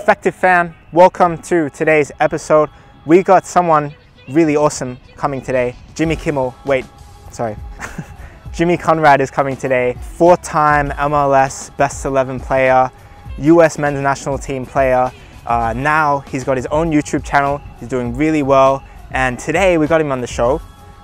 Effective fam, welcome to today's episode. We got someone really awesome coming today. Jimmy Conrad is coming today. 4-time MLS Best 11 player, US men's national team player. Now he's got his own YouTube channel. He's doing really well. And today we got him on the show.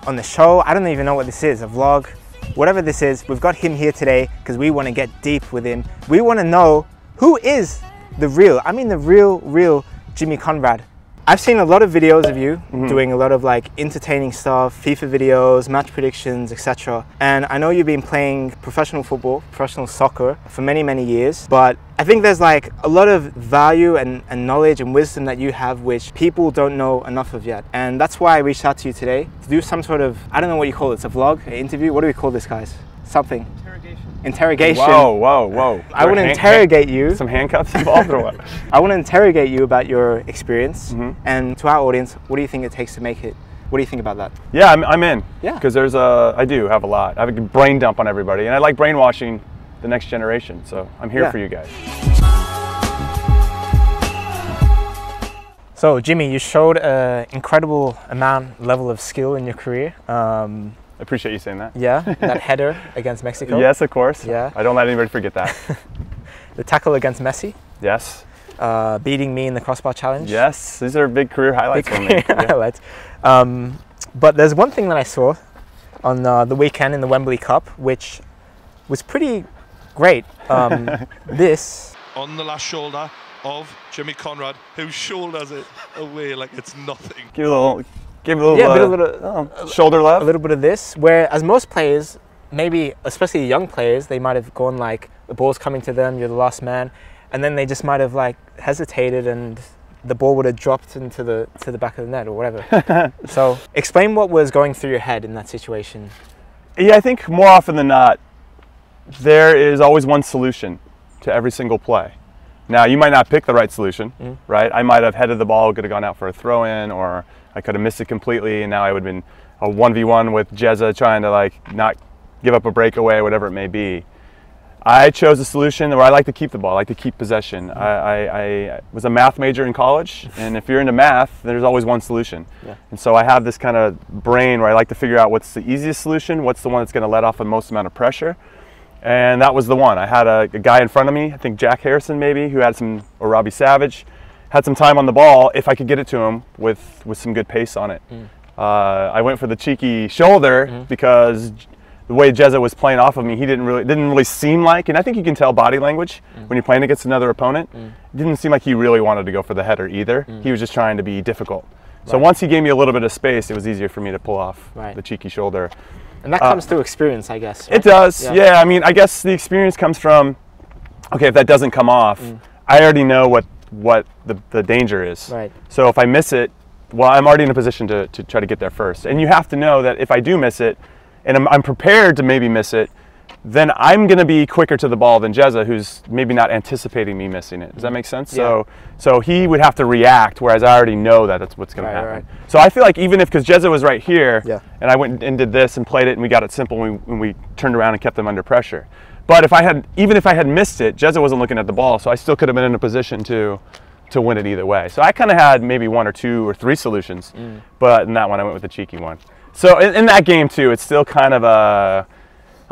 I don't even know what this is, a vlog, whatever this is. We've got him here today because we want to get deep with him. We want to know who is the real Jimmy Conrad. I've seen a lot of videos of you doing a lot of like entertaining stuff, FIFA videos, match predictions, etc. And I know you've been playing professional football, professional soccer for many years, but I think there's like a lot of value and knowledge and wisdom that you have which people don't know enough of yet. And that's why I reached out to you today to do some sort of, I don't know what you call it, it's a vlog, an interview, what do we call this, guys? Something. Interrogation. Whoa. I want to interrogate you. Some handcuffs involved or what? I want to interrogate you about your experience and to our audience, what do you think it takes to make it? What do you think about that? Yeah, I'm in. Yeah. Because I do have a lot. I have a brain dump on everybody and I like brainwashing the next generation. So I'm here for you guys. So Jimmy, you showed an incredible level of skill in your career. I appreciate you saying that. Yeah, that header against Mexico. Yes, of course. Yeah. I don't let anybody forget that. The tackle against Messi. Yes. Beating me in the crossbar challenge. Yes, these are big career highlights for me. Highlights. But there's one thing that I saw on the weekend in the Wembley Cup, which was pretty great. This. On the last shoulder of Jimmy Conrad, who shoulders it away like it's nothing. Give a little shoulder love. A little bit of this, whereas most players, maybe especially young players, they might have gone like the ball's coming to them, you're the last man, and then they just might have like hesitated and the ball would have dropped into the back of the net or whatever. So explain what was going through your head in that situation. Yeah, I think more often than not, there is always one solution to every single play. Now, you might not pick the right solution, right? I might have headed the ball, could have gone out for a throw-in, or I could have missed it completely, and now I would have been a 1v1 with Jezza trying to like not give up a breakaway, whatever it may be. I chose a solution where I like to keep the ball, I like to keep possession. I was a math major in college, and if you're into math, there's always one solution. Yeah. And so I have this kind of brain where I like to figure out what's the easiest solution, what's the one that's going to let off the most amount of pressure. And that was the one. I had a guy in front of me, I think Jack Harrison maybe, who had or Robbie Savage, had some time on the ball if I could get it to him with some good pace on it. I went for the cheeky shoulder because the way Jezza was playing off of me, he didn't really seem like, and I think you can tell body language when you're playing against another opponent, it didn't seem like he really wanted to go for the header either. He was just trying to be difficult. So once he gave me a little bit of space, it was easier for me to pull off the cheeky shoulder. And that comes through experience, I guess. Right? It does, yeah. I mean, I guess the experience comes from, okay, if that doesn't come off, I already know what the danger is. Right. So if I miss it, well, I'm already in a position to try to get there first. And you have to know that if I do miss it, and I'm prepared to maybe miss it, then I'm going to be quicker to the ball than Jezza, who's maybe not anticipating me missing it. Does that make sense? Yeah. So he would have to react, whereas I already know that that's what's going to happen. Right. So I feel like even because Jezza was right here, and I went and did this and played it, and we got it simple when we turned around and kept them under pressure. But even if I had missed it, Jezza wasn't looking at the ball, so I still could have been in a position to win it either way. So I kind of had maybe 1 or 2 or 3 solutions, but in that one I went with the cheeky one. So in that game too, it's still kind of I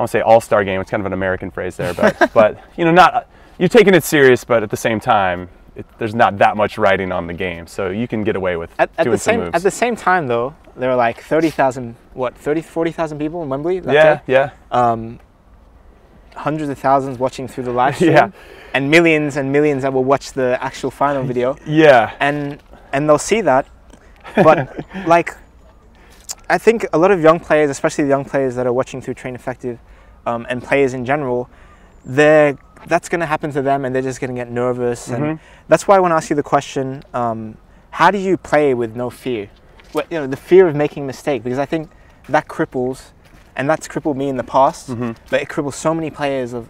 won't say all-star game. It's kind of an American phrase there, but you know, you're taking it serious, but at the same time, there's not that much writing on the game, so you can get away with doing some moves. At the same time, though, there were like 40,000 people in Wembley that day. Yeah. Hundreds of thousands watching through the live stream, and millions that will watch the actual final video. Yeah. And they'll see that, but like, I think a lot of young players, especially the young players that are watching through Train Effective, and players in general, that's going to happen to them, and they're just going to get nervous. And that's why I want to ask you the question: how do you play with no fear? The fear of making a mistake, because I think that cripples, and that's crippled me in the past. But it cripples so many players of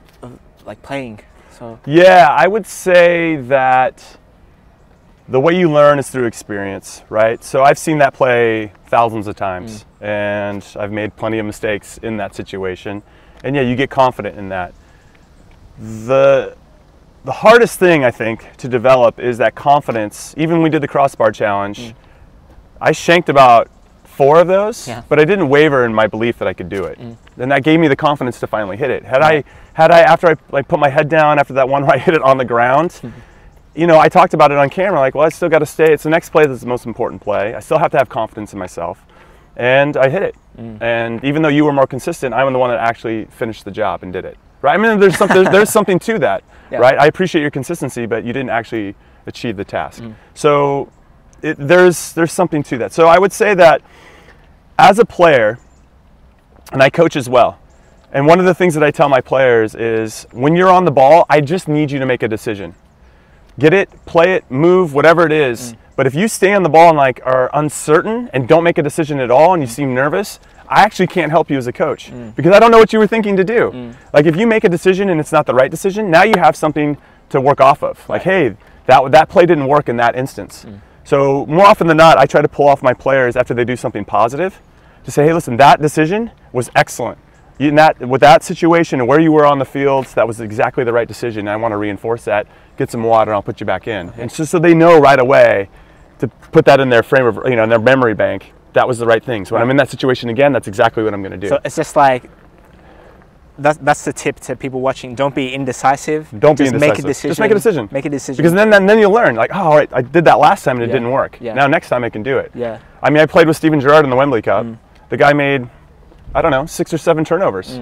like playing. So yeah, I would say that the way you learn is through experience, right? So I've seen that play thousands of times, and I've made plenty of mistakes in that situation. And yeah, you get confident in that. the hardest thing I think to develop is that confidence. Even when we did the crossbar challenge, I shanked about 4 of those, but I didn't waver in my belief that I could do it. And that gave me the confidence to finally hit it. Had I after I put my head down after that one where I hit it on the ground, you know, I talked about it on camera, like, well, I still got to stay. It's the next play that's the most important play. I still have to have confidence in myself. And I hit it. And even though you were more consistent, I'm the one that actually finished the job and did it. Right? I mean, there's something to that, right? I appreciate your consistency, but you didn't actually achieve the task. So there's something to that. So I would say that as a player, and I coach as well, and one of the things that I tell my players is when you're on the ball, I just need you to make a decision. Get it, play it, move, whatever it is. But if you stay on the ball and like are uncertain and don't make a decision at all and you seem nervous, I actually can't help you as a coach because I don't know what you were thinking to do. Like if you make a decision and it's not the right decision, now you have something to work off of. Like, hey, that play didn't work in that instance. So more often than not, I try to pull off my players after they do something positive to say, hey, listen, that decision was excellent. With that situation and where you were on the field, that was exactly the right decision. And I want to reinforce that. Get some water and I'll put you back in. And so they know right away to put that in their frame of, you know, in their memory bank. That was the right thing. So when I'm in that situation again, that's exactly what I'm going to do. So it's just like, that's the tip to people watching. Don't be indecisive. Don't be indecisive. Make a decision. Just make a decision. Make a decision. Because then you'll learn. Like, oh, all right, I did that last time and it didn't work. Now next time I can do it. I mean, I played with Steven Gerrard in the Wembley Cup. The guy made, I don't know, 6 or 7 turnovers.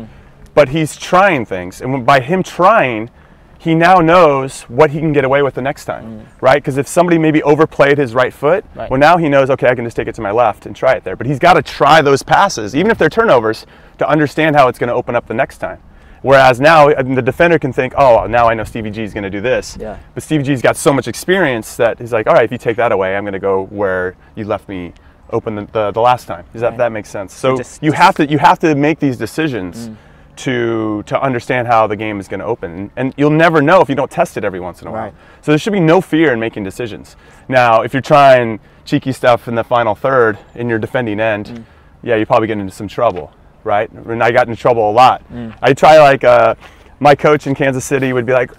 But he's trying things. And by him trying, he now knows what he can get away with the next time, right? Because if somebody maybe overplayed his right foot, well, now he knows, okay, I can just take it to my left and try it there. But he's got to try those passes, even if they're turnovers, to understand how it's going to open up the next time. Whereas now the defender can think, oh, now I know Stevie G is going to do this. But Stevie G's got so much experience that he's like, all right, if you take that away, I'm going to go where you left me open the last time. Does that make sense? So you have to make these decisions to understand how the game is going to open. And you'll never know if you don't test it every once in a while. So there should be no fear in making decisions. Now, if you're trying cheeky stuff in the final third in your defending end, yeah, you probably get into some trouble, right? And I got into trouble a lot. I try like, my coach in Kansas City would be like,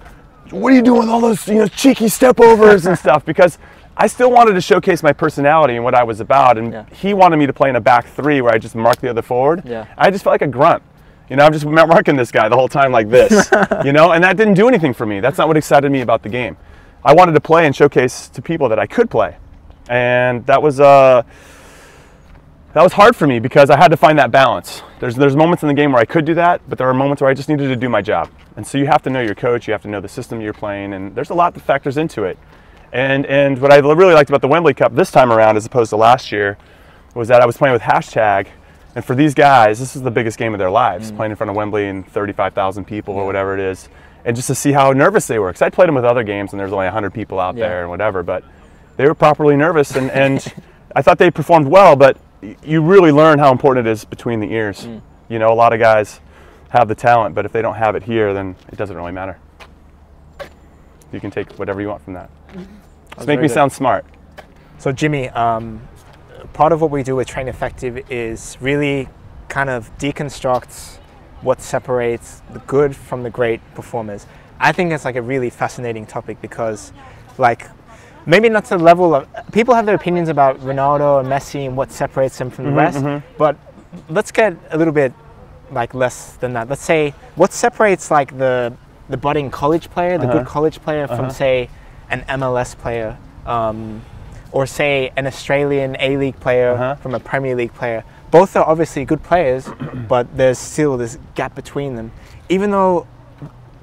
what are you doing with all those cheeky step overs and stuff? Because I still wanted to showcase my personality and what I was about. And he wanted me to play in a back 3 where I just mark the other forward. I just felt like a grunt. I'm just marking this guy the whole time like this, and that didn't do anything for me. That's not what excited me about the game. I wanted to play and showcase to people that I could play. And that was hard for me because I had to find that balance. There's moments in the game where I could do that, but there are moments where I just needed to do my job. And so you have to know your coach, you have to know the system you're playing, and there's a lot that factors into it. And what I really liked about the Wembley Cup this time around as opposed to last year was that I was playing with hashtag. And for these guys, this is the biggest game of their lives, playing in front of Wembley and 35,000 people or whatever it is. And just to see how nervous they were. Because I played them with other games and there's only 100 people out there and whatever. But they were properly nervous. And I thought they performed well, but you really learn how important it is between the ears. A lot of guys have the talent, but if they don't have it here, then it doesn't really matter. You can take whatever you want from that. Just make me sound smart. So Jimmy, part of what we do with Train Effective is really kind of deconstruct what separates the good from the great performers. I think it's like a really fascinating topic because, like, maybe not to the level of, people have their opinions about Ronaldo and Messi and what separates them from the rest, but let's get a little bit like less than that. Let's say what separates like the budding college player, the good college player from say an MLS player, or say an Australian A-League player from a Premier League player. Both are obviously good players, but there's still this gap between them. Even though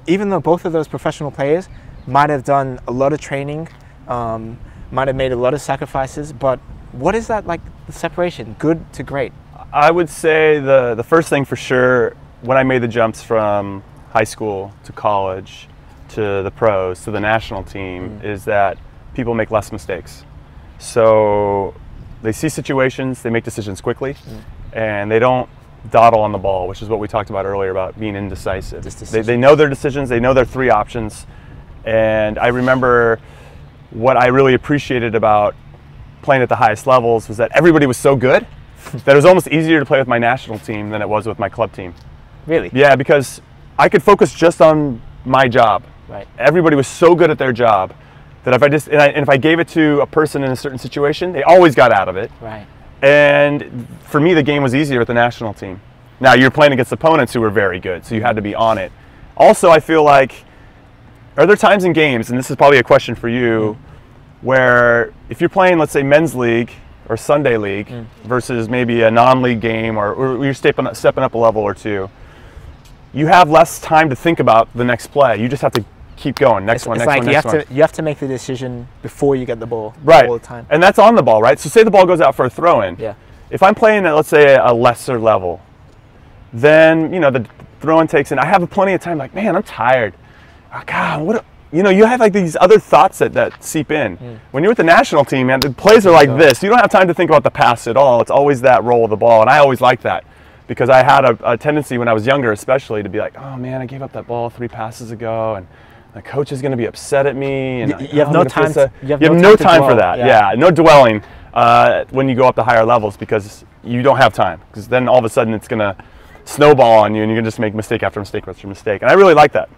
both of those professional players might have done a lot of training, might have made a lot of sacrifices, but what is that like, the separation, good to great? I would say the first thing for sure, when I made the jumps from high school to college to the pros to the national team, is that people make less mistakes. So they see situations, they make decisions quickly, and they don't dawdle on the ball, which is what we talked about earlier about being indecisive. They know their decisions, they know their 3 options. And I remember what I really appreciated about playing at the highest levels was that everybody was so good that it was almost easier to play with my national team than it was with my club team. Really? Yeah, because I could focus just on my job. Right. Everybody was so good at their job that if I gave it to a person in a certain situation, they always got out of it. Right. And for me, the game was easier with the national team. Now, you're playing against opponents who were very good, so you had to be on it. Also, I feel like, are there times in games, and this is probably a question for you, where if you're playing, let's say, men's league or Sunday league versus maybe a non-league game, or you're stepping up a level or two, you have less time to think about the next play. You just have to keep going. Next one. You have to make the decision before you get the ball. Right. All the time. And that's on the ball, right? So say the ball goes out for a throw-in. Yeah. If I'm playing at, let's say, a lesser level, then, you know, the throw-in takes in. I have plenty of time, like, man, I'm tired. Oh, God, you have like these other thoughts that seep in. When you're with the national team, man, the plays are like this. You don't have time to think about the pass at all. It's always that roll of the ball, and I always like that. Because I had a tendency when I was younger, especially, to be like, oh man, I gave up that ball 3 passes ago, and the coach is going to be upset at me. And you have no time. You have no time for that. Yeah, no dwelling when you go up to higher levels, because you don't have time. Because then all of a sudden it's going to snowball on you, and you're going to just make mistake after mistake after mistake. And I really like that.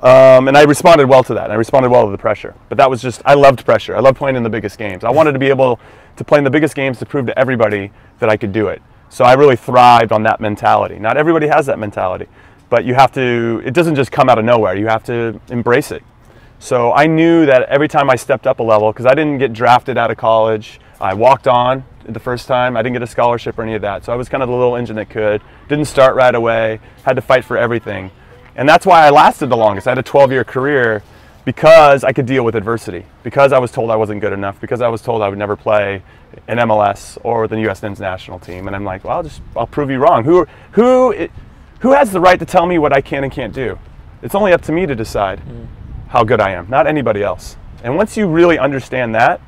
And I responded well to that. I responded well to the pressure. But that was just, I loved pressure. I loved playing in the biggest games. I wanted to be able to play in the biggest games to prove to everybody that I could do it. So I really thrived on that mentality. Not everybody has that mentality, but you have to, it doesn't just come out of nowhere. You have to embrace it. So I knew that every time I stepped up a level, because I didn't get drafted out of college, I walked on the first time. I didn't get a scholarship or any of that. So I was kind of the little engine that could. Didn't start right away, had to fight for everything. And that's why I lasted the longest. I had a 12-year career because I could deal with adversity, because I was told I wasn't good enough, because I was told I would never play in MLS or with the U.S. men's national team. And I'm like, well, I'll prove you wrong. Who has the right to tell me what I can and can't do? It's only up to me to decide how good I am, not anybody else. And once you really understand that,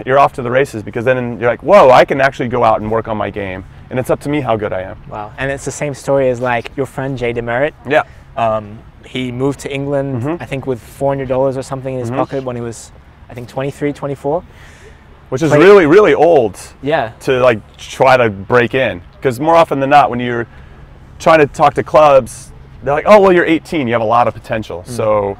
you're off to the races, because then you're like, whoa, I can actually go out and work on my game, and it's up to me how good I am. Wow. And it's the same story as like your friend Jay DeMerit. Yeah. He moved to England, I think, with $400 or something in his pocket when he was, I think, 23, 24. Which is really, really old. Yeah. To like try to break in, because more often than not, when you're trying to talk to clubs, they're like, oh, well, you're 18, you have a lot of potential. So,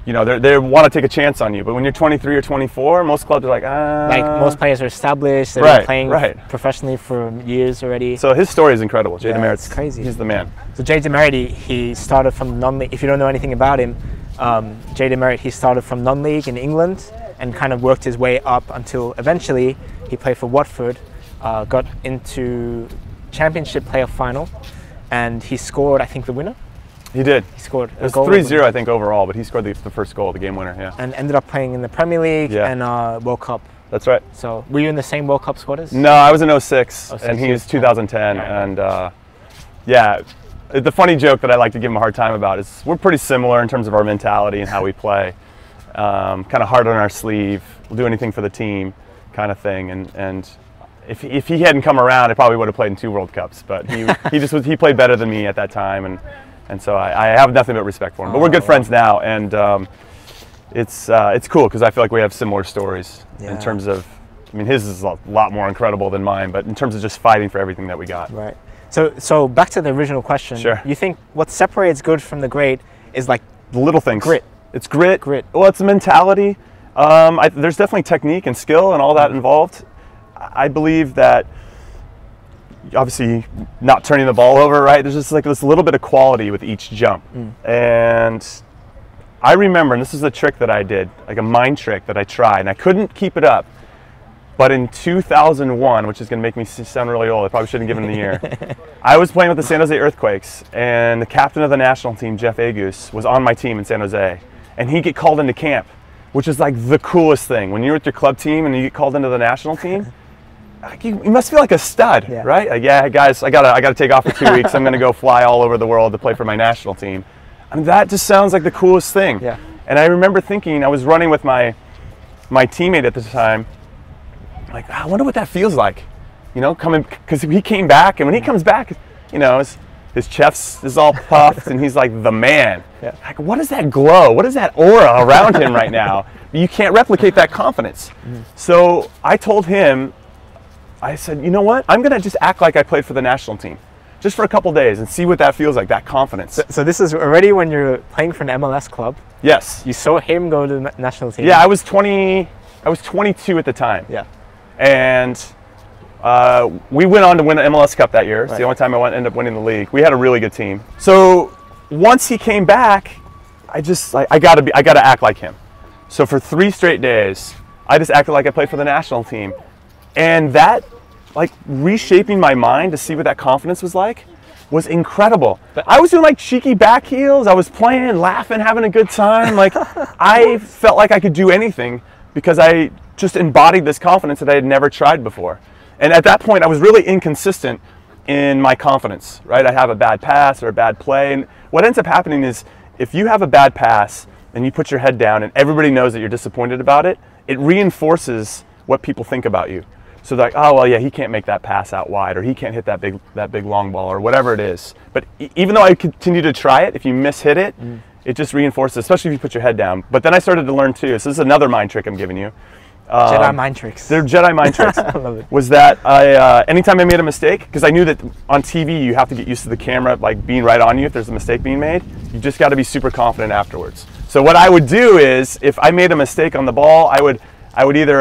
you know, they want to take a chance on you. But when you're 23 or 24, most clubs are like, Like most players are established, they've been playing professionally for years already. So his story is incredible. Jay DeMerit's crazy. He's the man. So Jay DeMerit, he started from non-league. If you don't know anything about him, Jay DeMerit, he started from non-league in England and kind of worked his way up until eventually he played for Watford, got into championship playoff final, and he scored, I think, the winner. He did. He scored a goal. It was 3-0, I think, overall, but he scored the first goal, the game winner, yeah. And ended up playing in the Premier League and World Cup. That's right. So were you in the same World Cup squad as? No, I was in 06 and he was 2010. And yeah, the funny joke that I like to give him a hard time about is we're pretty similar in terms of our mentality and how we play. Kind of hard on our sleeve, we'll do anything for the team kind of thing. And if he hadn't come around, I probably would have played in 2 World Cups. But he played better than me at that time. And so I have nothing but respect for him. But we're good friends now, and it's cool because I feel like we have similar stories in terms of, I mean, his is a lot more incredible than mine, but in terms of just fighting for everything that we got. Right. So back to the original question. Sure. You think what separates good from the great is like the little things. Grit. It's grit. Grit. Well, it's a mentality. There's definitely technique and skill and all that involved. I believe that obviously not turning the ball over, right? There's just like this little bit of quality with each jump. And I remember, and this is a trick that I did, like a mind trick that I tried, and I couldn't keep it up. But in 2001, which is going to make me sound really old, I probably shouldn't give him the year. I was playing with the San Jose Earthquakes, and the captain of the national team, Jeff Agus, was on my team in San Jose. And he'd get called into camp, which is like the coolest thing. When you're with your club team and you get called into the national team, you must feel like a stud, right? Like, yeah, guys, I gotta take off for 2 weeks. I'm gonna go fly all over the world to play for my national team. I mean, that just sounds like the coolest thing. Yeah. And I remember thinking, I was running with my teammate at the time, like, I wonder what that feels like, you know, coming, because he came back, and when he comes back, you know, his chest is all puffed, and he's like the man. Yeah. Like, what is that glow? What is that aura around him right now? You can't replicate that confidence. So I told him, I said, you know what? I'm going to just act like I played for the national team. just for a couple days and see what that feels like, that confidence. So this is already when you're playing for an MLS club. Yes. You saw him go to the national team. Yeah, I was 22 at the time. Yeah. And we went on to win the MLS Cup that year. It's Right. the only time I ended up winning the league. We had a really good team. So once he came back, I gotta act like him. So for 3 straight days, I just acted like I played for the national team. And that, like, reshaping my mind to see what that confidence was like was incredible. I was doing like cheeky back heels. I was playing, laughing, having a good time. Like, I felt like I could do anything because I just embodied this confidence that I had never tried before. And at that point, I was really inconsistent in my confidence, right? I have a bad pass or a bad play. And what ends up happening is if you have a bad pass and you put your head down and everybody knows that you're disappointed about it, it reinforces what people think about you. So they're like, oh, well, yeah, he can't make that pass out wide, or he can't hit that big long ball, or whatever it is. But even though I continue to try it, if you mishit it, it just reinforces, especially if you put your head down. But then I started to learn too, so this is another mind trick I'm giving you. Jedi mind tricks. They're Jedi mind tricks. I love it. Was that anytime I made a mistake, because I knew that on TV you have to get used to the camera like being right on you if there's a mistake being made, you just got to be super confident afterwards. So what I would do is, if I made a mistake on the ball, I would either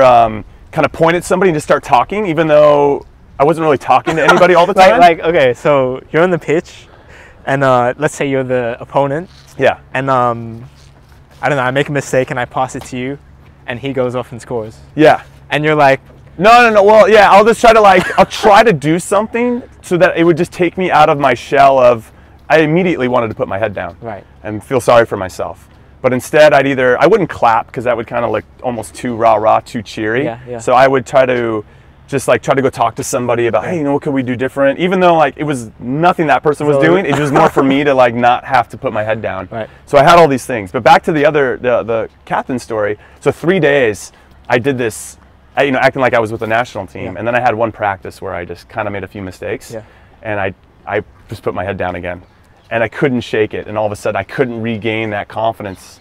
kind of point at somebody and just start talking, even though I wasn't really talking to anybody all the time. Okay, so you're on the pitch, and let's say you're the opponent. Yeah. And I don't know, I make a mistake and I pass it to you, and he goes off and scores. Yeah. And you're like, no. Well, yeah, I'll just try to I'll try to do something so that it would just take me out of my shell of, I immediately wanted to put my head down. Right. And feel sorry for myself. But instead, I wouldn't clap because that would kind of look almost too rah-rah, too cheery. Yeah. So I would try to just try to go talk to somebody about, hey, what could we do different? Even though it was nothing that person was doing, it was more for me to not have to put my head down. Right. So I had all these things. But back to the captain story. So 3 days, I did this, acting like I was with the national team. Yeah. And then I had one practice where I just kind of made a few mistakes. Yeah. And I just put my head down again. And I couldn't shake it. And all of a sudden, I couldn't regain that confidence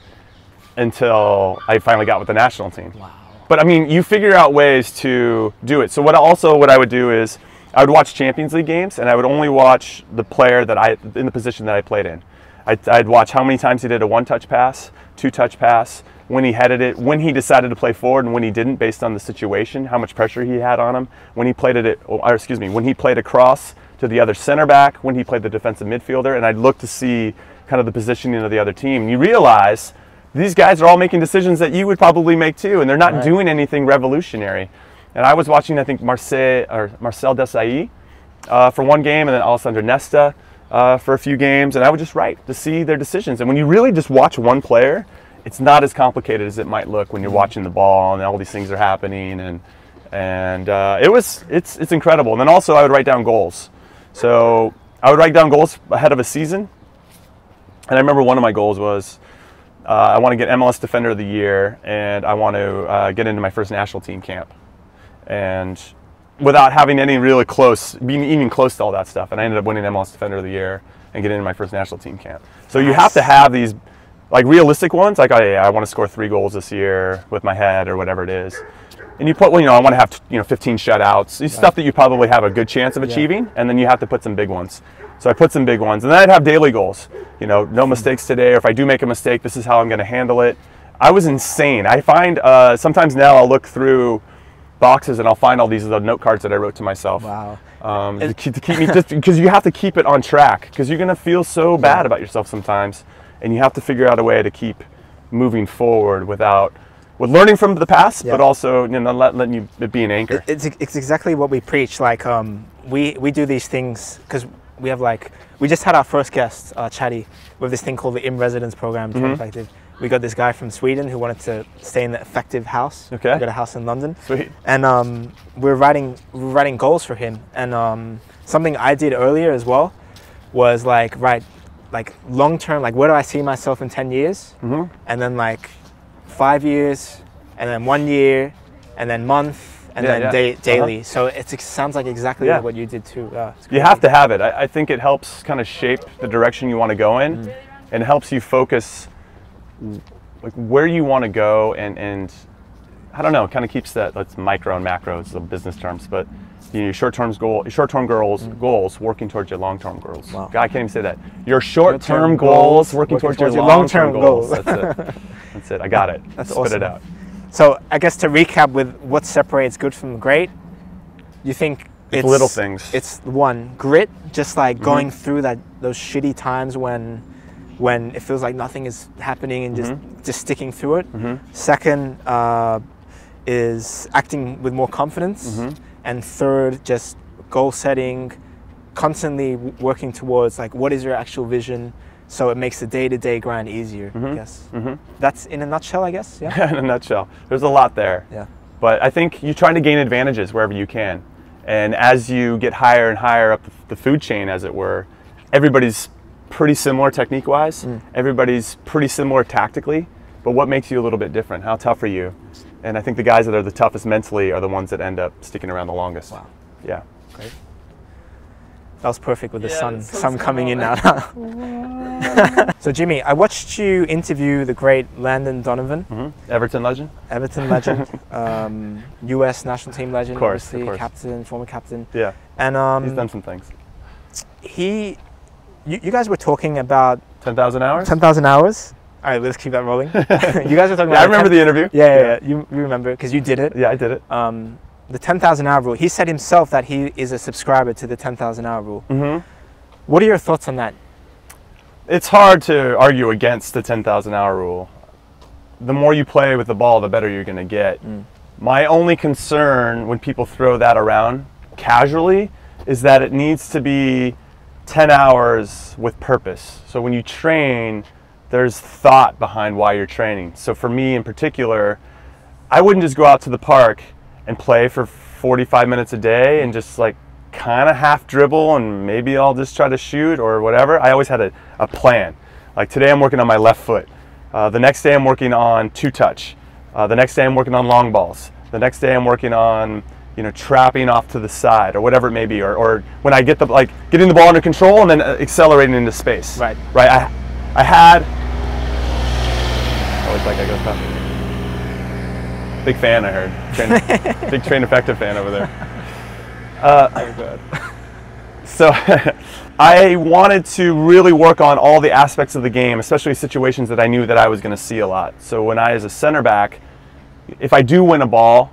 until I finally got with the national team. wow. But I mean, you figure out ways to do it. So what I would do is I would watch Champions League games, and I would only watch the player in the position that I played in. I'd watch how many times he did a 1-touch pass, 2-touch pass, when he headed it, when he decided to play forward and when he didn't, based on the situation, how much pressure he had on him, when he played when he played across to the other center back, when he played the defensive midfielder, and I'd look to see kind of the positioning of the other team. And you realize these guys are all making decisions that you would probably make too, and they're not doing anything revolutionary. And I was watching, I think, Marcel Desailly for one game, and then Alessandro Nesta for a few games, and I would just write to see their decisions. And when you really just watch one player, it's not as complicated as it might look when you're watching the ball and all these things are happening, and it's incredible. And then also I would write down goals. So I would write down goals ahead of a season, and I remember one of my goals was I want to get MLS Defender of the Year, and I want to get into my first national team camp, and without having any really being even close to all that stuff, and I ended up winning MLS Defender of the Year and getting into my first national team camp. So you have to have these realistic ones, I want to score 3 goals this year with my head or whatever it is. And you put, I want to have 15 shutouts, stuff that you probably have a good chance of achieving, and then you have to put some big ones. So I put some big ones, and then I'd have daily goals. No mistakes today, or if I do make a mistake, this is how I'm going to handle it. I was insane. I find sometimes now I'll look through boxes and I'll find all these note cards that I wrote to myself. Wow. To keep me, just because you have to keep it on track, because you're going to feel so bad about yourself sometimes, and you have to figure out a way to keep moving forward with learning from the past, but also letting it be an anchor. It's exactly what we preach. We do these things because we have we just had our first guest, Chatty, with this thing called the In Residence program. Effective. We got this guy from Sweden who wanted to stay in the Effective house. Okay. We got a house in London. Sweet. And we're writing goals for him. And something I did earlier as well was long term, where do I see myself in 10 years? And then 5 years, and then 1 year, and then month, and then daily. So it sounds like exactly what you did too. You have to have it. I think it helps kind of shape the direction you want to go in, and helps you focus where you want to go, and I don't know, kind of keeps that's micro and macro, it's the business terms, but You know, your short-term goals working towards your long-term goals. Wow. God, I can't even say that. Your short-term goals working towards your long-term goals. That's it. That's it. I got it. That's Spit awesome. it out. So I guess to recap with what separates good from great, you think it's little things. It's one, grit, just like going through those shitty times when it feels like nothing is happening and just sticking through it. Second is acting with more confidence. And third, just goal setting, constantly working towards like what is your actual vision, so it makes the day-to-day grind easier, I guess. That's in a nutshell, I guess, yeah? In a nutshell. There's a lot there. Yeah. But I think you're trying to gain advantages wherever you can. And as you get higher and higher up the food chain, as it were, everybody's pretty similar technique-wise. Everybody's pretty similar tactically. But what makes you a little bit different? How tough are you? And I think the guys that are the toughest mentally are the ones that end up sticking around the longest. Wow. Yeah. Great. That was perfect with the sun so coming in now. So Jimmy, I watched you interview the great Landon Donovan. Everton legend? Everton legend, US national team legend, Of course. captain, former captain. Yeah. And he's done some things. You guys were talking about 10,000 hours? 10,000 hours. All right, let's keep that rolling. You guys were talking about I remember the interview. Yeah. You remember because you did it. Yeah, I did it. The 10,000 hour rule. He said himself that he is a subscriber to the 10,000 hour rule. What are your thoughts on that? It's hard to argue against the 10,000 hour rule. The more you play with the ball, the better you're going to get. My only concern when people throw that around casually is that it needs to be 10 hours with purpose. So when you train, there's thought behind why you're training. So for me in particular, I wouldn't just go out to the park and play for 45 minutes a day and just like kind of half dribble and maybe I'll just try to shoot or whatever. I always had a plan. Like today I'm working on my left foot. The next day I'm working on two touch. The next day I'm working on long balls. The next day I'm working on, you know, trapping off to the side or whatever it may be. Or when I get getting the ball under control and then accelerating into space. Right. I had, always like I go tough. Big fan, I heard. Big Train Effective fan over there. So I wanted to really work on all the aspects of the game, especially situations that I knew that I was going to see a lot. So when I, as a center back, if I do win a ball,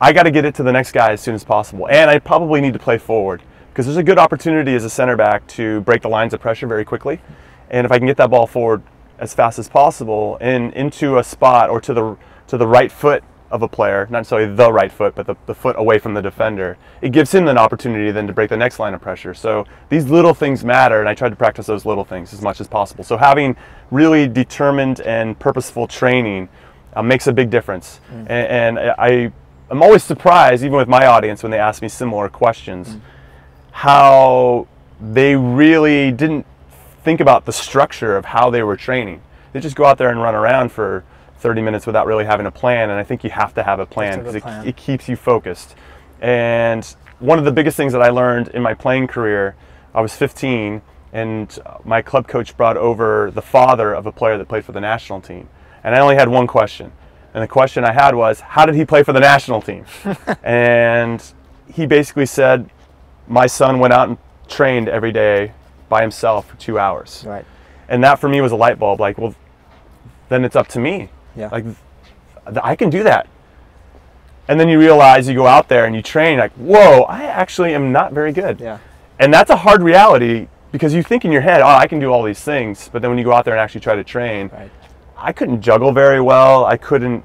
I got to get it to the next guy as soon as possible. And I probably need to play forward because there's a good opportunity as a center back to break the lines of pressure very quickly. And if I can get that ball forward as fast as possible and into a spot or to the right foot of a player, not necessarily the right foot, but the foot away from the defender, it gives him an opportunity then to break the next line of pressure. So these little things matter, and I try to practice those little things as much as possible. So having really determined and purposeful training makes a big difference. And I'm always surprised, even with my audience, when they ask me similar questions, how they really didn't think about the structure of how they were training. They just go out there and run around for 30 minutes without really having a plan, and I think you have to have a plan because it keeps you focused. And one of the biggest things that I learned in my playing career, I was 15, and my club coach brought over the father of a player that played for the national team. And I only had one question. And the question I had was, how did he play for the national team? And he basically said, my son went out and trained every day by himself for 2 hours. Right. And that for me was a light bulb. Like, well, then it's up to me. Yeah. Like, I can do that. And then you realize you go out there and you train, like, whoa, I actually am not very good. Yeah. And that's a hard reality because you think in your head, oh, I can do all these things. But then when you go out there and actually try to train, Right. I couldn't juggle very well. I couldn't,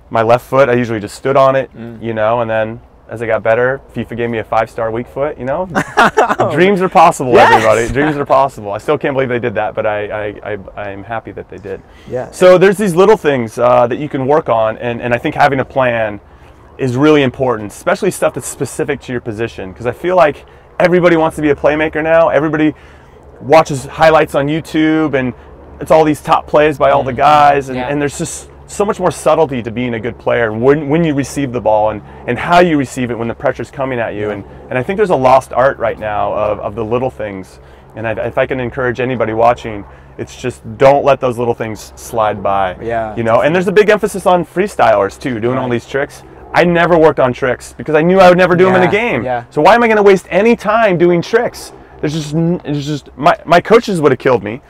my left foot, I usually just stood on it, you know, and then as I got better, FIFA gave me a 5-star weak foot, you know. Dreams are possible, everybody. Dreams are possible. I still can't believe they did that, but I'm happy that they did. Yeah. So there's these little things that you can work on, and I think having a plan is really important, especially stuff that's specific to your position, because I feel like everybody wants to be a playmaker now. Everybody watches highlights on YouTube, and it's all these top plays by all the guys, and there's just so much more subtlety to being a good player when you receive the ball and how you receive it when the pressure's coming at you. And I think there's a lost art right now of the little things. And if I can encourage anybody watching, it's just don't let those little things slide by. Yeah. You know, and there's a big emphasis on freestylers too, doing all these tricks. I never worked on tricks because I knew I would never do them in a Yeah, game. yeah. So why am I going to waste any time doing tricks? It's just my coaches would have killed me,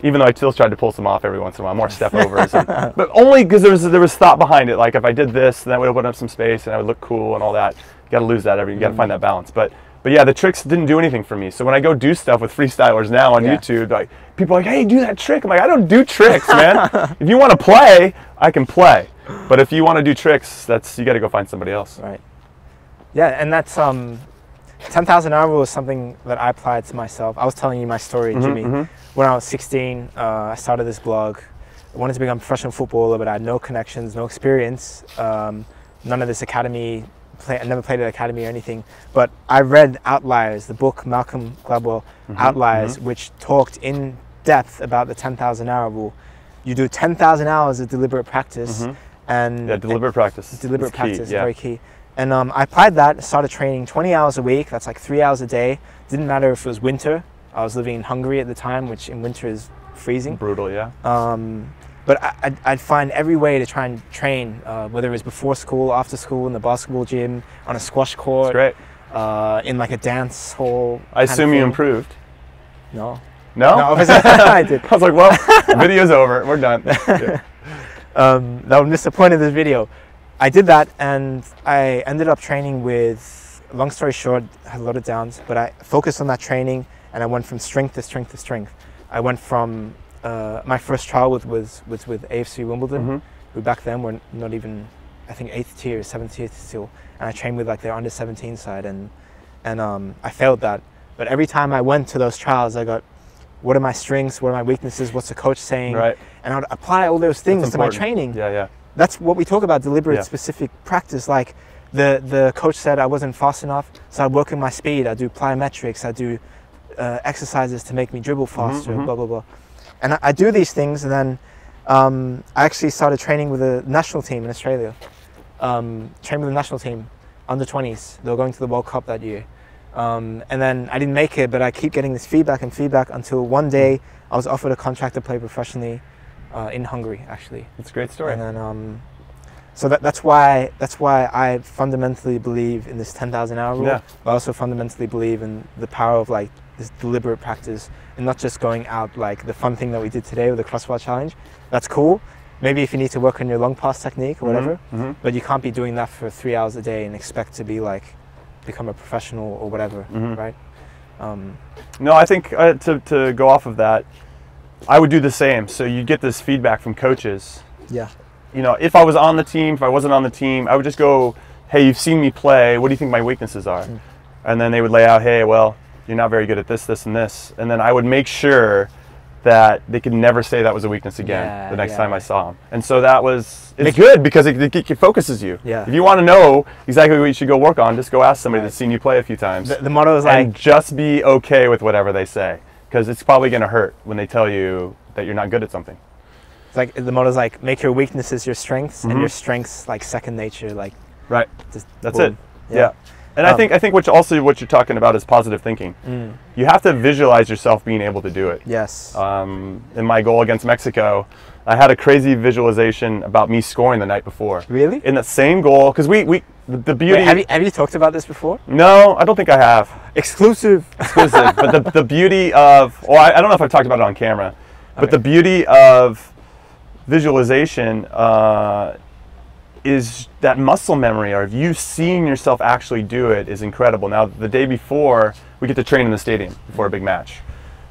even though I still tried to pull some off every once in a while, more step overs, but only because there was thought behind it. Like if I did this, then that would open up some space and I would look cool and all that. You got to lose that you got to find that balance. But yeah, the tricks didn't do anything for me. So when I go do stuff with freestylers now on YouTube, like people are like, hey, do that trick. I'm like, I don't do tricks, man. If you want to play, I can play. But if you want to do tricks, you got to go find somebody else. Right. Yeah, and that's 10,000 hour rule is something that I applied to myself. I was telling you my story, Jimmy. When I was 16, I started this blog. I wanted to become a professional footballer, but I had no connections, no experience. None of this academy. I never played at academy or anything. But I read Outliers, the book Malcolm Gladwell, Outliers, which talked in depth about the 10,000 hour rule. You do 10,000 hours of deliberate practice, and deliberate practice. Deliberate practice is very key. And I applied that, started training 20 hours a week. That's like 3 hours a day. Didn't matter if it was winter. I was living in Hungary at the time, which in winter is freezing. Brutal, yeah. But I'd find every way to try and train, whether it was before school, after school, in the basketball gym, on a squash court. That's great. In like a dance hall. I assume you improved. No. No? No, I did. I was like, well, video's over. We're done. Yeah. I'm disappointed in this video. I did that and I ended up training with, long story short, I had a lot of downs, but I focused on that training and I went from strength to strength to strength. I went from, my first trial was with AFC Wimbledon, who back then were not even, I think 8th tier, 7th tier still. And I trained with like their under 17 side and I failed that. But every time I went to those trials, I got, what are my strengths? What are my weaknesses? What's the coach saying? Right. And I would apply all those things to my training. Yeah, yeah. That's what we talk about, deliberate, specific practice. Like the coach said I wasn't fast enough, so I'd work on my speed. I do plyometrics. I do exercises to make me dribble faster, blah, blah, blah. And I do these things, and then I actually started training with the national team in Australia. Trained with the national team, under 20s. They were going to the World Cup that year. And then I didn't make it, but I keep getting this feedback until one day I was offered a contract to play professionally in Hungary, actually. It's a great story. And then, so that's why I fundamentally believe in this 10,000 hour rule. But I also fundamentally believe in the power of like this deliberate practice and not just going out like the fun thing that we did today with the crossbar challenge. That's cool. Maybe if you need to work on your long pass technique or whatever, but you can't be doing that for 3 hours a day and expect to be like, become a professional or whatever, right? No, I think to go off of that, I would do the same. So you get this feedback from coaches. Yeah. You know, if I was on the team, if I wasn't on the team, I would just go, hey, you've seen me play. What do you think my weaknesses are? And then they would lay out, hey, well, you're not very good at this, this, and this. And then I would make sure that they could never say that was a weakness again the next time I saw them. And so that was, it's good because it focuses you. Yeah. If you want to know exactly what you should go work on, just go ask somebody that's seen you play a few times. The motto is like, and just be okay with whatever they say, because it's probably going to hurt when they tell you that you're not good at something. it's like the motto is like, make your weaknesses your strengths and your strengths like second nature, like right. Just That's boom. it. Yeah. And I think what you're talking about is positive thinking. You have to visualize yourself being able to do it. Yes. In my goal against Mexico, I had a crazy visualization about me scoring the night before. Really? In that same goal, because the beauty. Wait, have you talked about this before? No, I don't think I have. Exclusive. But the beauty of, or I don't know if I've talked about it on camera, but the beauty of visualization is that muscle memory, or of you seeing yourself actually do it, is incredible. Now, the day before, we get to train in the stadium before a big match.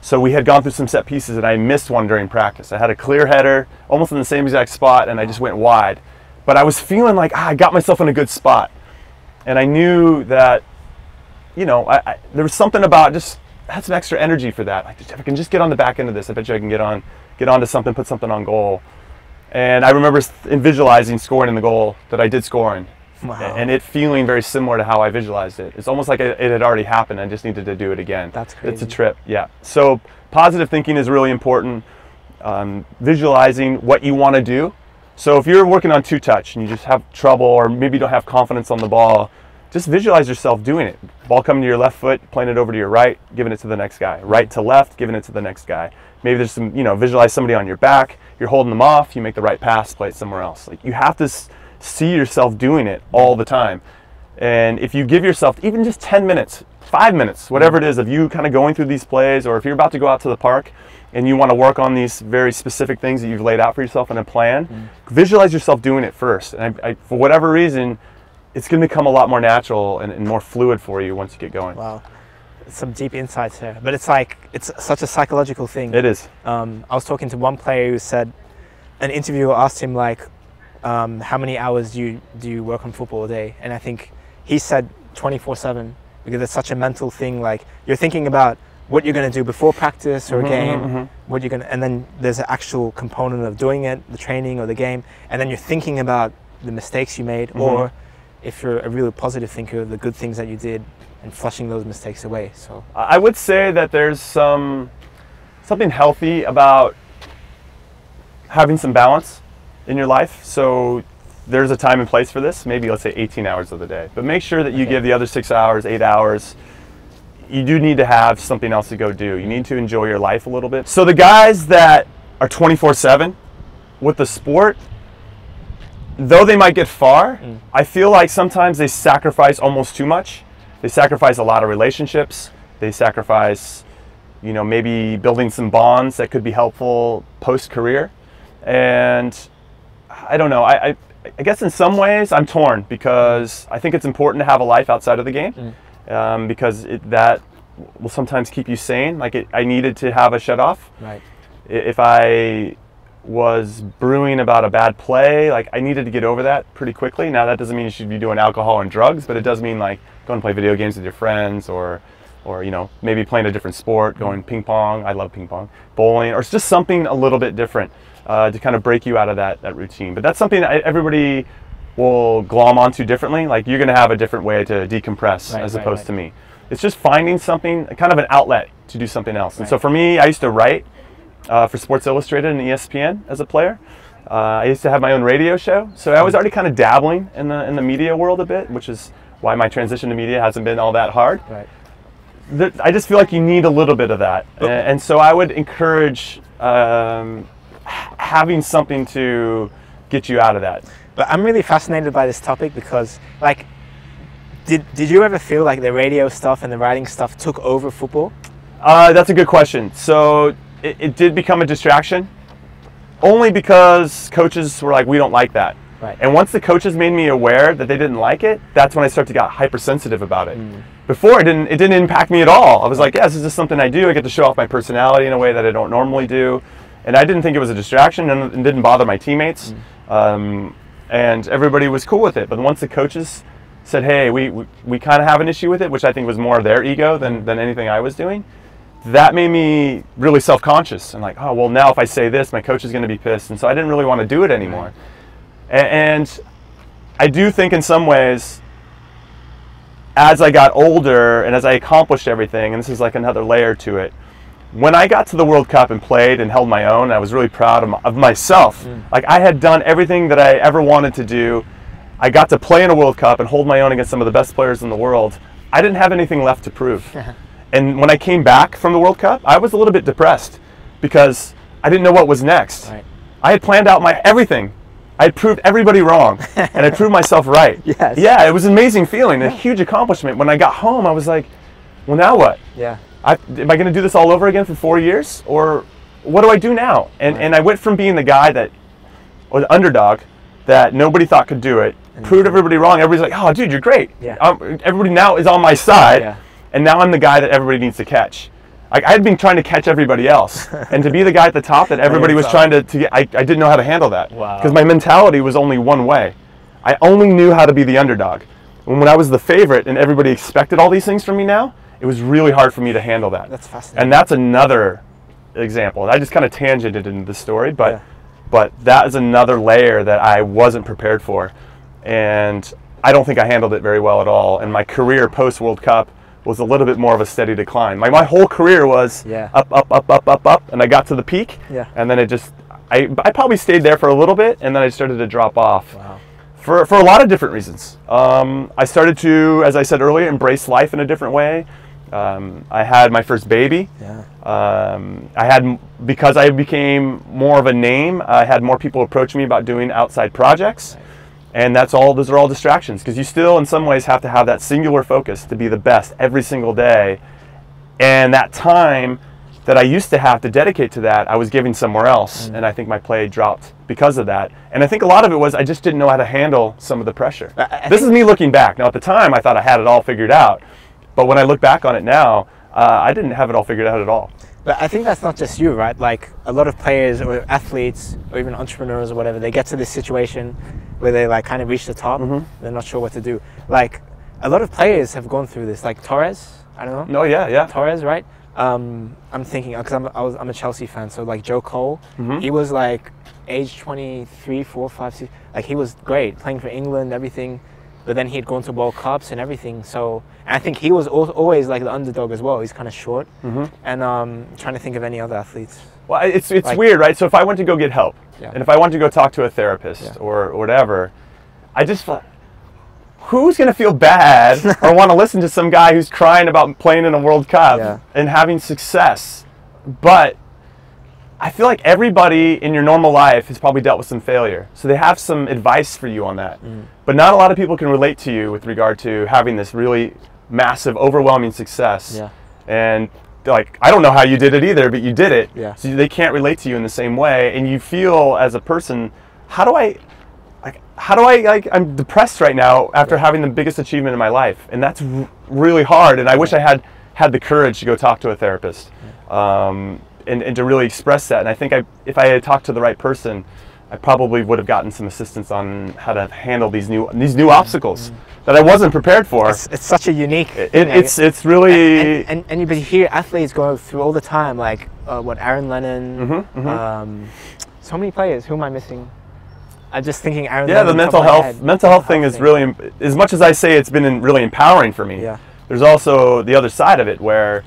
So we had gone through some set pieces and I missed one during practice. I had a clear header, almost in the same exact spot, and I just went wide. But I was feeling like, I got myself in a good spot. And I knew that, you know, there was something about just, I had some extra energy for that. Like, if I can just get on the back end of this, I bet you I can get onto something, put something on goal. And I remember visualizing scoring in the goal that I did scoring. Wow. And it feeling very similar to how I visualized it. It's almost like it had already happened. I just needed to do it again. That's crazy. It's a trip, yeah. So positive thinking is really important. Visualizing what you want to do. So if you're working on two-touch and you just have trouble, or maybe you don't have confidence on the ball, just visualize yourself doing it. Ball coming to your left foot, playing it over to your right, giving it to the next guy. Right to left, giving it to the next guy. Maybe there's some, visualize somebody on your back. You're holding them off. You make the right pass, play it somewhere else. Like, you have to see yourself doing it all the time. And if you give yourself even just 10 minutes, 5 minutes, whatever it is, of you kind of going through these plays, or if you're about to go out to the park and you want to work on these very specific things that you've laid out for yourself in a plan, visualize yourself doing it first. And for whatever reason, it's going to become a lot more natural and more fluid for you once you get going. Wow. Some deep insights here, but it's like, it's such a psychological thing. It is. I was talking to one player who said, an interviewer asked him like, how many hours do you work on football a day? And I think he said 24/7, because it's such a mental thing. Like, you're thinking about what you're going to do before practice or a game, what you're going to, and then there's an actual component of doing it, the training or the game, and then you're thinking about the mistakes you made, or if you're a really positive thinker, the good things that you did, and flushing those mistakes away. So I would say that there's something healthy about having some balance in your life. So there's a time and place for this, maybe let's say 18 hours of the day, but make sure that you give the other 6 hours, 8 hours. You do need to have something else to go do. You need to enjoy your life a little bit. So the guys that are 24/7 with the sport, though they might get far, I feel like sometimes they sacrifice almost too much. They sacrifice a lot of relationships. They sacrifice, maybe building some bonds that could be helpful post-career. And I don't know, I guess in some ways I'm torn, because I think it's important to have a life outside of the game, because that will sometimes keep you sane. Like I needed to have a shut off. Right. If I was brewing about a bad play, like I needed to get over that pretty quickly. Now that doesn't mean you should be doing alcohol and drugs, but it does mean like going to play video games with your friends, or maybe playing a different sport, going ping pong. I love ping pong, bowling, or it's just something a little bit different to kind of break you out of that routine. But that's something that everybody will glom onto differently. Like you're going to have a different way to decompress as opposed to me. It's just finding something, kind of an outlet to do something else. And so for me, I used to write for Sports Illustrated and ESPN as a player. I used to have my own radio show, so I was already kind of dabbling in the media world a bit, which is why my transition to media hasn't been all that hard. Right. I just feel like you need a little bit of that, and so I would encourage having something to get you out of that. But I'm really fascinated by this topic because, like, did you ever feel like the radio stuff and the writing stuff took over football? That's a good question. So it did become a distraction, only because coaches were like, we don't like that. Right. And once the coaches made me aware that they didn't like it, that's when I started to get hypersensitive about it. Before, it didn't impact me at all. I was like, yeah, this is just something I do. I get to show off my personality in a way that I don't normally do. And I didn't think it was a distraction, and it didn't bother my teammates. And everybody was cool with it. But once the coaches said, hey, we kind of have an issue with it, which I think was more their ego than anything I was doing, that made me really self-conscious. And like, oh, well, now if I say this, my coach is going to be pissed. And so I didn't really want to do it anymore. And I do think in some ways, as I got older and as I accomplished everything, and this is like another layer to it, when I got to the World Cup and played and held my own, I was really proud of myself. Like I had done everything that I ever wanted to do. I got to play in a World Cup and hold my own against some of the best players in the world. I didn't have anything left to prove. And when I came back from the World Cup, I was a little bit depressed because I didn't know what was next. Right. I had planned out my everything. I had proved everybody wrong, and I proved myself right. Yes. Yeah, it was an amazing feeling, a huge accomplishment. When I got home, I was like, well, now what? Yeah. Am I going to do this all over again for 4 years? Or what do I do now? And I went from being the guy or the underdog that nobody thought could do it, proved everybody wrong. Everybody's like, oh, dude, you're great. Yeah. Everybody now is on my side, and now I'm the guy that everybody needs to catch. Like, I had been trying to catch everybody else, and to be the guy at the top that everybody was trying to get, I didn't know how to handle that. Wow. Because my mentality was only one way. I only knew how to be the underdog. When I was the favorite and everybody expected all these things from me now, it was really hard for me to handle that. That's fascinating. And that's another example. I just kind of tangented into the story, but that is another layer that I wasn't prepared for. And I don't think I handled it very well at all. And my career post-World Cup was a little bit more of a steady decline. My whole career was up, and I got to the peak, and then it just, I probably stayed there for a little bit, and then I started to drop off. Wow. For a lot of different reasons. I started to, as I said earlier, embrace life in a different way. I had my first baby. Because I became more of a name, I had more people approach me about doing outside projects. And those are all distractions, because you still in some ways have to have that singular focus to be the best every single day. And that time that I used to have to dedicate to that, I was giving somewhere else, and I think my play dropped because of that. And I think a lot of it was I just didn't know how to handle some of the pressure. This is me looking back. Now at the time I thought I had it all figured out, but when I look back on it now, I didn't have it all figured out at all. But I think that's not just you, right? Like a lot of players or athletes or even entrepreneurs or whatever, they get to this situation where they like kind of reach the top, they're not sure what to do. Like a lot of players have gone through this, like Torres, I don't know. No, yeah. Torres, right? I'm thinking, because I'm a Chelsea fan, so like Joe Cole, he was like age 23, 4, 5, 6, like he was great, playing for England, everything, but then he had gone to World Cups and everything, so, and I think he was always like the underdog as well. He's kind of short, and trying to think of any other athletes. Well, it's like, weird, right? So if I went to go get help, and if I wanted to go talk to a therapist or whatever, I just thought, who's going to feel bad or want to listen to some guy who's crying about playing in a World Cup and having success? But I feel like everybody in your normal life has probably dealt with some failure. So they have some advice for you on that. But not a lot of people can relate to you with regard to having this really massive, overwhelming success. And like, I don't know how you did it either, but you did it. So they can't relate to you in the same way. And you feel as a person, I'm depressed right now after having the biggest achievement in my life, and that's really hard. And I wish I had the courage to go talk to a therapist, and to really express that. And I think if I had talked to the right person, I probably would have gotten some assistance on how to handle these new obstacles that I wasn't prepared for. It's such a unique. It's really and you hear athletes go through all the time, like Aaron Lennon, so many players. Who am I missing? I'm just thinking Aaron Lennon. The mental health thing is really, as much as I say it's been really empowering for me, there's also the other side of it, where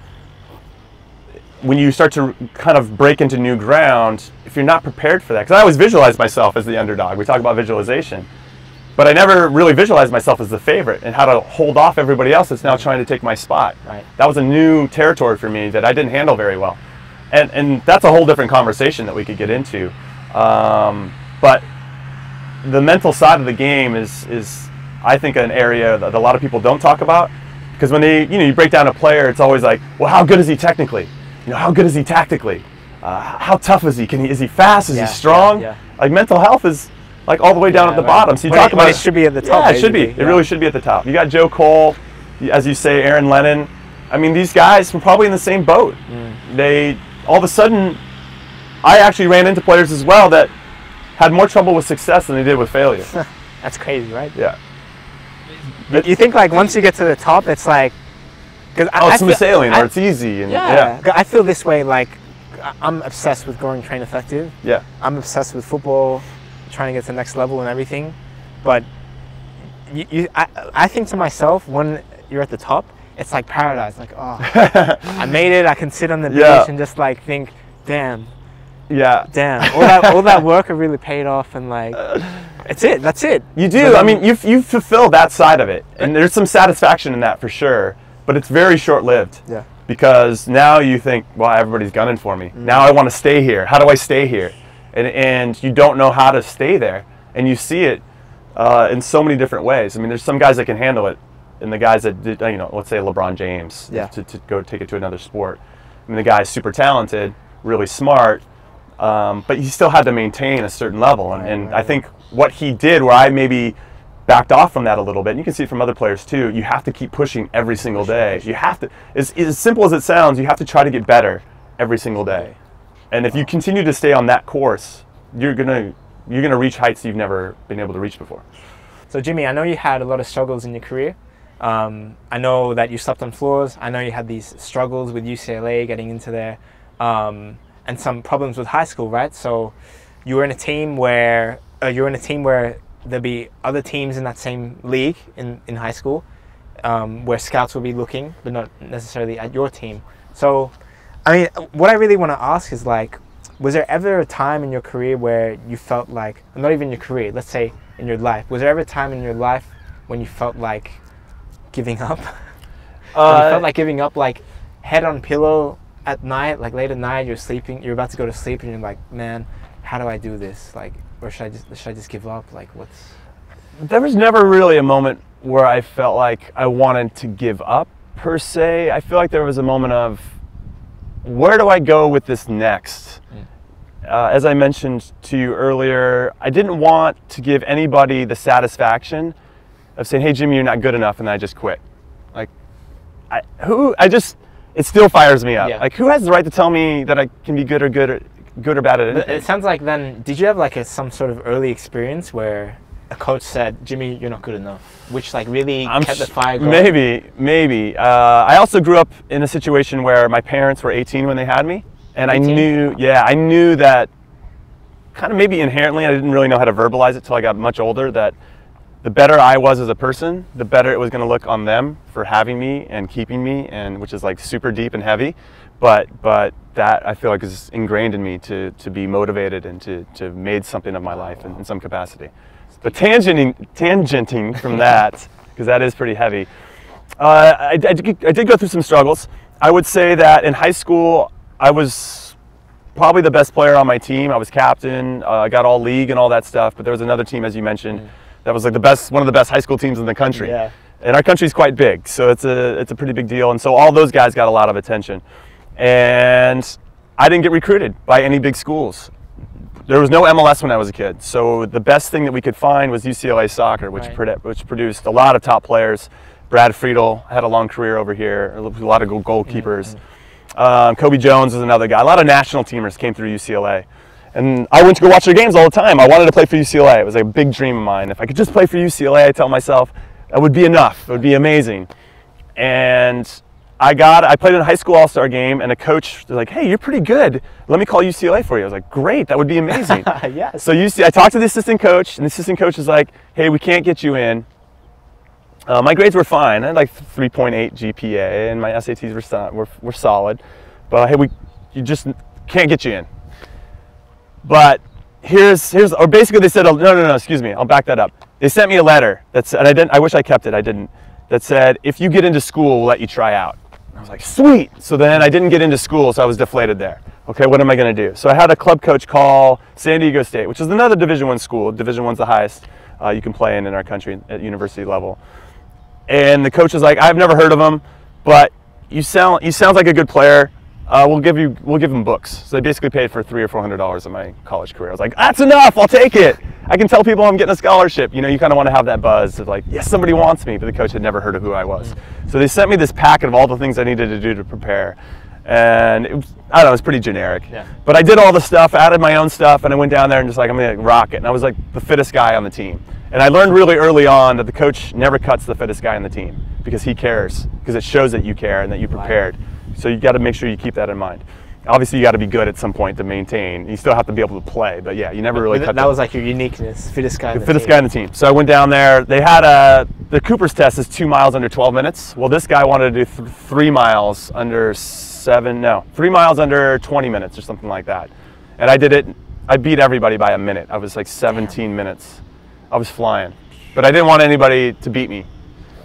when you start to kind of break into new ground, if you're not prepared for that, because I always visualize myself as the underdog. We talk about visualization, but I never really visualized myself as the favorite and how to hold off everybody else that's now trying to take my spot. That was a new territory for me that I didn't handle very well, and that's a whole different conversation that we could get into. But the mental side of the game is I think an area that a lot of people don't talk about, because when you break down a player, it's always like, well, how good is he technically? How good is he tactically? How tough is he? Is he fast? Is he strong? Like mental health is like all the way down at the bottom. So you talk about it should be at the top. Yeah, it should be. It really should be at the top. You got Joe Cole, as you say, Aaron Lennon. I mean, these guys were probably in the same boat. They all of a sudden, I actually ran into players as well that had more trouble with success than they did with failure. That's crazy, right? Yeah. You think like once you get to the top, it's like, it's smooth sailing, or it's easy. And, I feel this way. Like I'm obsessed with growing Train Effective. I'm obsessed with football, trying to get to the next level and everything. But I think to myself, when you're at the top, it's like paradise. Like, oh, I made it. I can sit on the beach and just like think, damn. Damn, all that work really paid off, and like, that's it. You do. I mean, you fulfill that side of it, and there's some satisfaction in that for sure. But it's very short-lived. Because now you think, well, everybody's gunning for me. Now I want to stay here. How do I stay here? And you don't know how to stay there, and you see it in so many different ways. I mean, there's some guys that can handle it, and the guys that did, let's say LeBron James, to go take it to another sport. I mean, the guy's super talented, really smart. But he still had to maintain a certain level, and I think what he did, where I maybe backed off from that a little bit, and you can see it from other players too, you have to keep pushing every single day. You have to, as simple as it sounds, you have to try to get better every single day. And if you continue to stay on that course, you're gonna reach heights you've never been able to reach before. So Jimmy, I know you had a lot of struggles in your career. I know that you slept on floors. I know you had these struggles with UCLA getting into there. And some problems with high school, right? So you were in a team where there'd be other teams in that same league in high school, where scouts will be looking, but not necessarily at your team. So, I mean, what I really want to ask is like, was there ever a time in your career where you felt like, not even your career, let's say in your life, was there ever a time in your life when you felt like giving up? When you felt like giving up, like head on pillow at night, like late at night, you're sleeping, you're about to go to sleep, and you're like, man, how do I do this? Like, or should I just give up? Like, what's? There was never really a moment where I felt like I wanted to give up, per se. I feel like there was a moment of, where do I go with this next? As I mentioned to you earlier, I didn't want to give anybody the satisfaction of saying, hey, Jimmy, you're not good enough, and I just quit. Like, it still fires me up. Yeah. Like, who has the right to tell me that I can be good or bad at anything? It sounds like then, did you have like some sort of early experience where a coach said, Jimmy, you're not good enough, which like really kept the fire going? Maybe. I also grew up in a situation where my parents were 18 when they had me. And 18? I knew that kind of maybe inherently, I didn't really know how to verbalize it till I got much older, that the better I was as a person, the better it was going to look on them for having me and keeping me, and which is like super deep and heavy. But that I feel like is ingrained in me to be motivated and to made something of my life in some capacity. But tangenting from that, because that is pretty heavy, I did go through some struggles. I would say that in high school, I was probably the best player on my team. I was captain. I got all league and all that stuff. But there was another team, as you mentioned, that was like one of the best high school teams in the country. Yeah. And our country's quite big, so it's a pretty big deal. And so all those guys got a lot of attention. And I didn't get recruited by any big schools. There was no MLS when I was a kid. So the best thing that we could find was UCLA soccer, which produced a lot of top players. Brad Friedel had a long career over here. A lot of goalkeepers. Kobe Jones was another guy. A lot of national teamers came through UCLA. And I went to go watch their games all the time. I wanted to play for UCLA. It was a big dream of mine. If I could just play for UCLA, I tell myself, that would be enough. It would be amazing. And I played in a high school all-star game, and a coach was like, hey, you're pretty good. Let me call UCLA for you. I was like, great, that would be amazing. Yes. So I talked to the assistant coach, and the assistant coach was like, hey, we can't get you in. My grades were fine. I had like 3.8 GPA, and my SATs were solid. But hey, you just can't get you in. But or basically they said, no, excuse me, I'll back that up. They sent me a letter that said, and I wish I kept it, I didn't, that said, if you get into school, we'll let you try out. I was like, sweet. So then I didn't get into school, so I was deflated there. Okay, what am I going to do? So I had a club coach call San Diego State, which is another Division I school. Division I's the highest you can play in our country at university level. And the coach was like, I've never heard of him, but you sound like a good player. We'll give him books. So they basically paid for $300 or $400 in my college career. I was like, that's enough. I'll take it. I can tell people I'm getting a scholarship. You know, you kind of want to have that buzz of like, yes, somebody wants me. But the coach had never heard of who I was. So they sent me this packet of all the things I needed to do to prepare. And it was, I don't know, it was pretty generic. Yeah. But I did all the stuff, added my own stuff, and I went down there and just like, I'm going to rock it. And I was like the fittest guy on the team. And I learned really early on that the coach never cuts the fittest guy on the team because he cares, because it shows that you care and that you prepared. So you got to make sure you keep that in mind. Obviously, you got to be good at some point to maintain. You still have to be able to play, but yeah, you never really cut. That was like your uniqueness, fittest guy. The fittest guy on the team. So I went down there. They had the Cooper's test is 2 miles under 12 minutes. Well, this guy wanted to do 3 miles under 3 miles under 20 minutes or something like that. And I did it. I beat everybody by a minute. I was like 17 minutes. I was flying, but I didn't want anybody to beat me.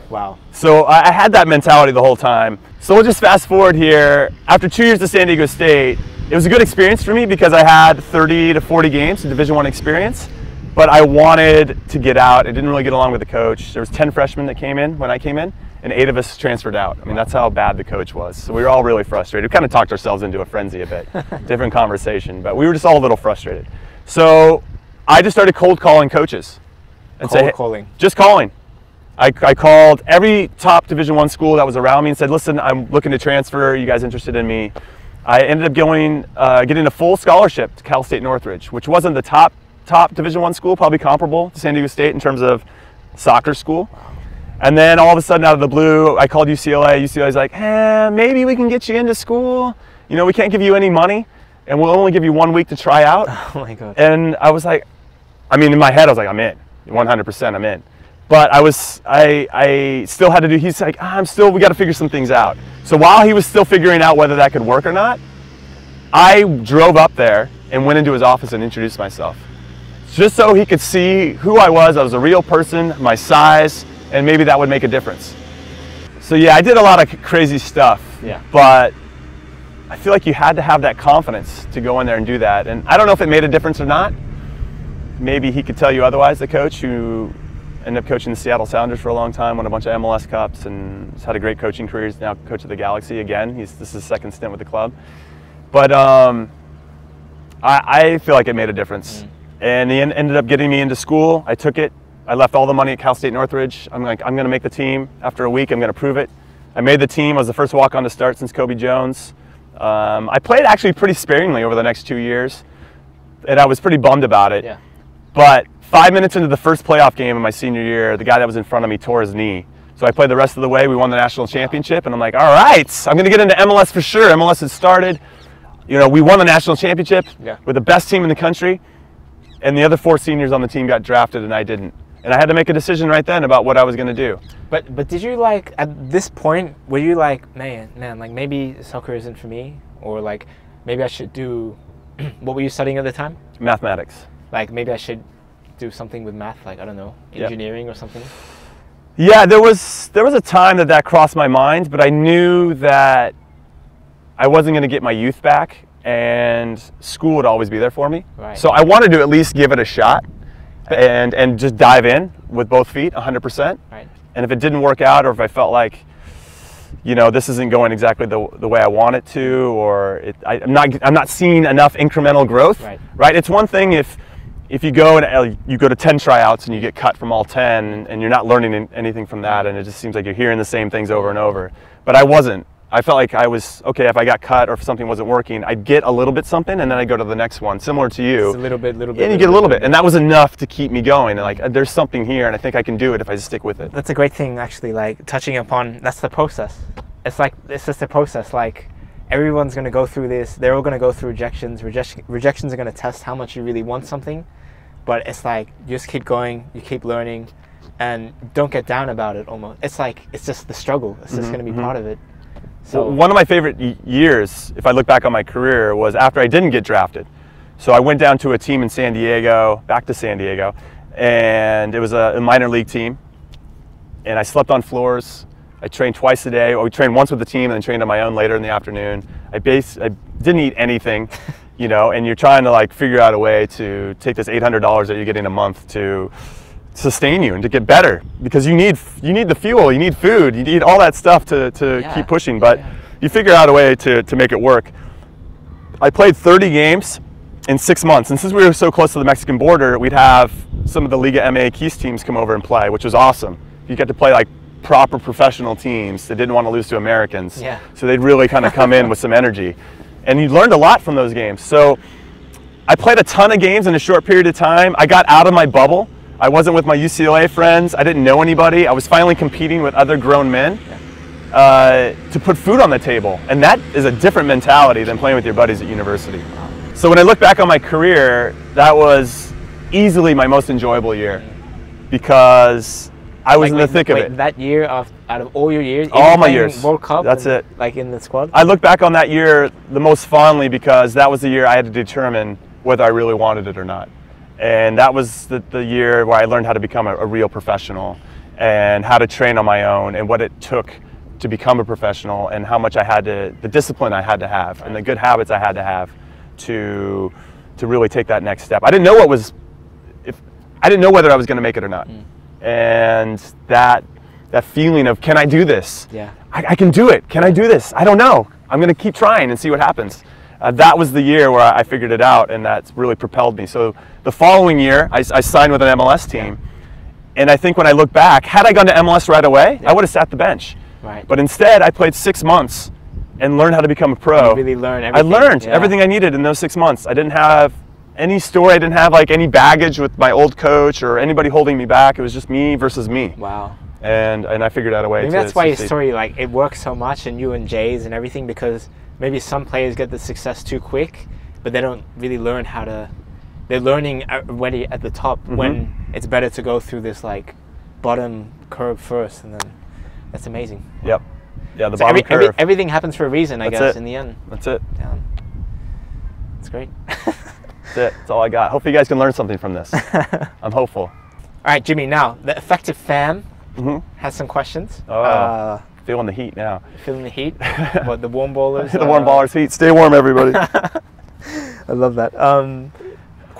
Wow. So I had that mentality the whole time. So we'll just fast forward here. After 2 years at San Diego State, it was a good experience for me because I had 30 to 40 games of Division I experience, but I wanted to get out. I didn't really get along with the coach. There was 10 freshmen that came in when I came in, and 8 of us transferred out. I mean, that's how bad the coach was. So we were all really frustrated. We kind of talked ourselves into a frenzy a bit. Different conversation, but we were just all a little frustrated. So I just started cold calling coaches. And just calling. I called every top Division I school that was around me and said, listen, I'm looking to transfer. Are you guys interested in me? I ended up getting a full scholarship to Cal State Northridge, which wasn't the top Division I school, probably comparable to San Diego State in terms of soccer school. And then all of a sudden, out of the blue, I called UCLA. UCLA's like, maybe we can get you into school. You know, we can't give you any money, and we'll only give you 1 week to try out. Oh my God. And I was like, in my head, I was like, I'm in. 100% I'm in. But I still had to do, he's like, we got to figure some things out. So while he was still figuring out whether that could work or not, I drove up there and went into his office and introduced myself. Just so he could see who I was a real person, my size, and maybe that would make a difference. So yeah, I did a lot of crazy stuff, but I feel like you had to have that confidence to go in there and do that. And I don't know if it made a difference or not. Maybe he could tell you otherwise, the coach, who Ended up coaching the Seattle Sounders for a long time, won a bunch of MLS Cups, and has had a great coaching career. He's now coach of the Galaxy again. This is his second stint with the club. But I feel like it made a difference. And he ended up getting me into school. I took it. I left all the money at Cal State Northridge. I'm like, I'm going to make the team. After a week, I'm going to prove it. I made the team. I was the first walk-on to start since Kobe Jones. I played actually pretty sparingly over the next 2 years, and I was pretty bummed about it. Yeah. But 5 minutes into the first playoff game of my senior year, the guy that was in front of me tore his knee. So I played the rest of the way. We won the national championship, and I'm like, all right, I'm going to get into MLS for sure. MLS has started. You know, we won the national championship with the best team in the country, and the other 4 seniors on the team got drafted, and I didn't. And I had to make a decision right then about what I was going to do. But did you, like, at this point, were you like, man, like maybe soccer isn't for me, or like maybe I should do, what were you studying at the time? Mathematics. Like maybe I should do something with math, like I don't know, engineering or something. Yeah, there was a time that crossed my mind, but I knew that I wasn't going to get my youth back, and school would always be there for me. Right. So I wanted to at least give it a shot. And just dive in with both feet 100%. Right. And if it didn't work out, or if I felt like, you know, this isn't going exactly the way I want it to, or I'm not seeing enough incremental growth. Right. It's one thing if you go and you go to 10 tryouts and you get cut from all 10, and you're not learning anything from that, and it just seems like you're hearing the same things over and over. But I wasn't. I felt like I was, okay, if I got cut or if something wasn't working, I'd get a little bit something, and then I'd go to the next one, similar to you. Just a little bit. And you get a little bit. And that was enough to keep me going. And like, there's something here, and I think I can do it if I just stick with it. That's a great thing, actually, like touching upon, that's the process. It's just a process. Like, everyone's going to go through this. They're all going to go through rejections. Rejections are going to test how much you really want something. But it's like, you just keep going, you keep learning, and don't get down about it almost. It's like, it's just the struggle. It's just going to be part of it. So one of my favorite years, if I look back on my career, was after I didn't get drafted. So I went down to a team in San Diego, back to San Diego, and it was a minor league team. And I slept on floors. I trained twice a day. Or we trained once with the team and then trained on my own later in the afternoon. I didn't eat anything, you know, and you're trying to like figure out a way to take this $800 that you're getting a month to sustain you and to get better, because you need the fuel, you need food, you need all that stuff to keep pushing, but you figure out a way to make it work. I played 30 games in 6 months, and since we were so close to the Mexican border, we'd have some of the Liga MX teams come over and play, which was awesome. You get to play like proper professional teams that didn't want to lose to Americans, so they'd really kind of come in with some energy, and you learned a lot from those games. So I played a ton of games in a short period of time. I got out of my bubble. I wasn't with my UCLA friends. I didn't know anybody. I was finally competing with other grown men to put food on the table. And that is a different mentality than playing with your buddies at university. So when I look back on my career, that was easily my most enjoyable year, because I was in the thick of it. That year, out of all your years? All my years. World Cup? That's it. Like in the squad? I look back on that year the most fondly, because that was the year I had to determine whether I really wanted it or not. And that was the year where I learned how to become a real professional, and how to train on my own, and what it took to become a professional, and how much the discipline I had to have, and the good habits I had to have to really take that next step. I didn't know I didn't know whether I was going to make it or not. And that feeling of, can I do this? I can do it. Can I do this? I don't know. I'm going to keep trying and see what happens. That was the year where I figured it out, and that's really propelled me. So the following year, I signed with an MLS team. And I think when I look back, had I gone to MLS right away, I would have sat the bench. But instead, I played 6 months and learned how to become a pro. You really learned everything. I learned everything I needed in those 6 months. I didn't have any story. I didn't have like any baggage with my old coach or anybody holding me back. It was just me versus me. Wow. And I figured out a way Maybe to that's why your succeed. story, like, it works so much, and you and Jay's and everything, because maybe some players get the success too quick, but they don't really learn how to. They're learning already at the top, when it's better to go through this like bottom curve first, and then that's amazing. Yep. Yeah, the So bottom curve. everything happens for a reason, I guess, in the end. That's it. Yeah. It's great. That's it. That's all I got. Hopefully you guys can learn something from this. I'm hopeful. All right, Jimmy, now, the effective fam has some questions. Feeling the heat now. Feeling the heat? What, the warm ballers? The warm ballers heat. Stay warm, everybody. I love that.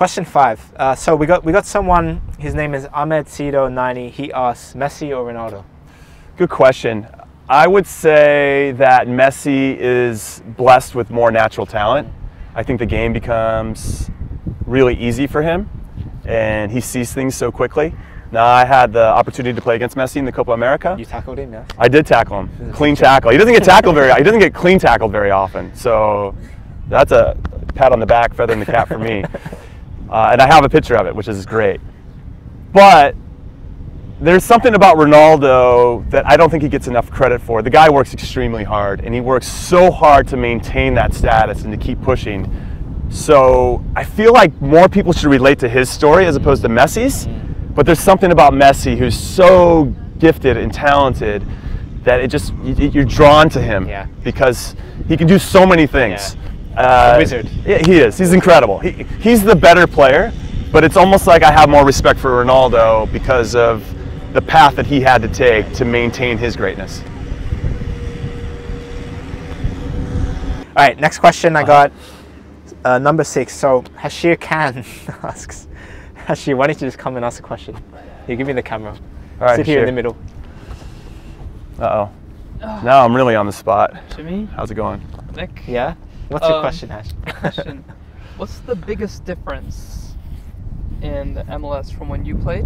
Question 5. So we got someone. His name is Ahmed Sido 90. He asks, Messi or Ronaldo? Good question. I would say that Messi is blessed with more natural talent. I think the game becomes really easy for him, and he sees things so quickly. Now, I had the opportunity to play against Messi in the Copa America. You tackled him, yes? I did tackle him. Clean tackle. He doesn't get tackled he doesn't get clean tackled very often. So that's a pat on the back, feather in the cap for me. And I have a picture of it, which is great. But there's something about Ronaldo that I don't think he gets enough credit for. The guy works extremely hard, and he works so hard to maintain that status and to keep pushing. So I feel like more people should relate to his story as opposed to Messi's. But there's something about Messi who's so gifted and talented that you're drawn to him because he can do so many things. Wizard. Yeah, he is. He's incredible. He's the better player, but it's almost like I have more respect for Ronaldo because of the path that he had to take to maintain his greatness. All right, next question I got, number 6. So Hashir Khan asks, Hashir, why don't you just come and ask a question? You give me the camera. All right, sit here in the middle. Uh-oh. Now I'm really on the spot. Jimmy? How's it going? Nick? Yeah? What's your question, Hash? Question. What's the biggest difference in the MLS from when you played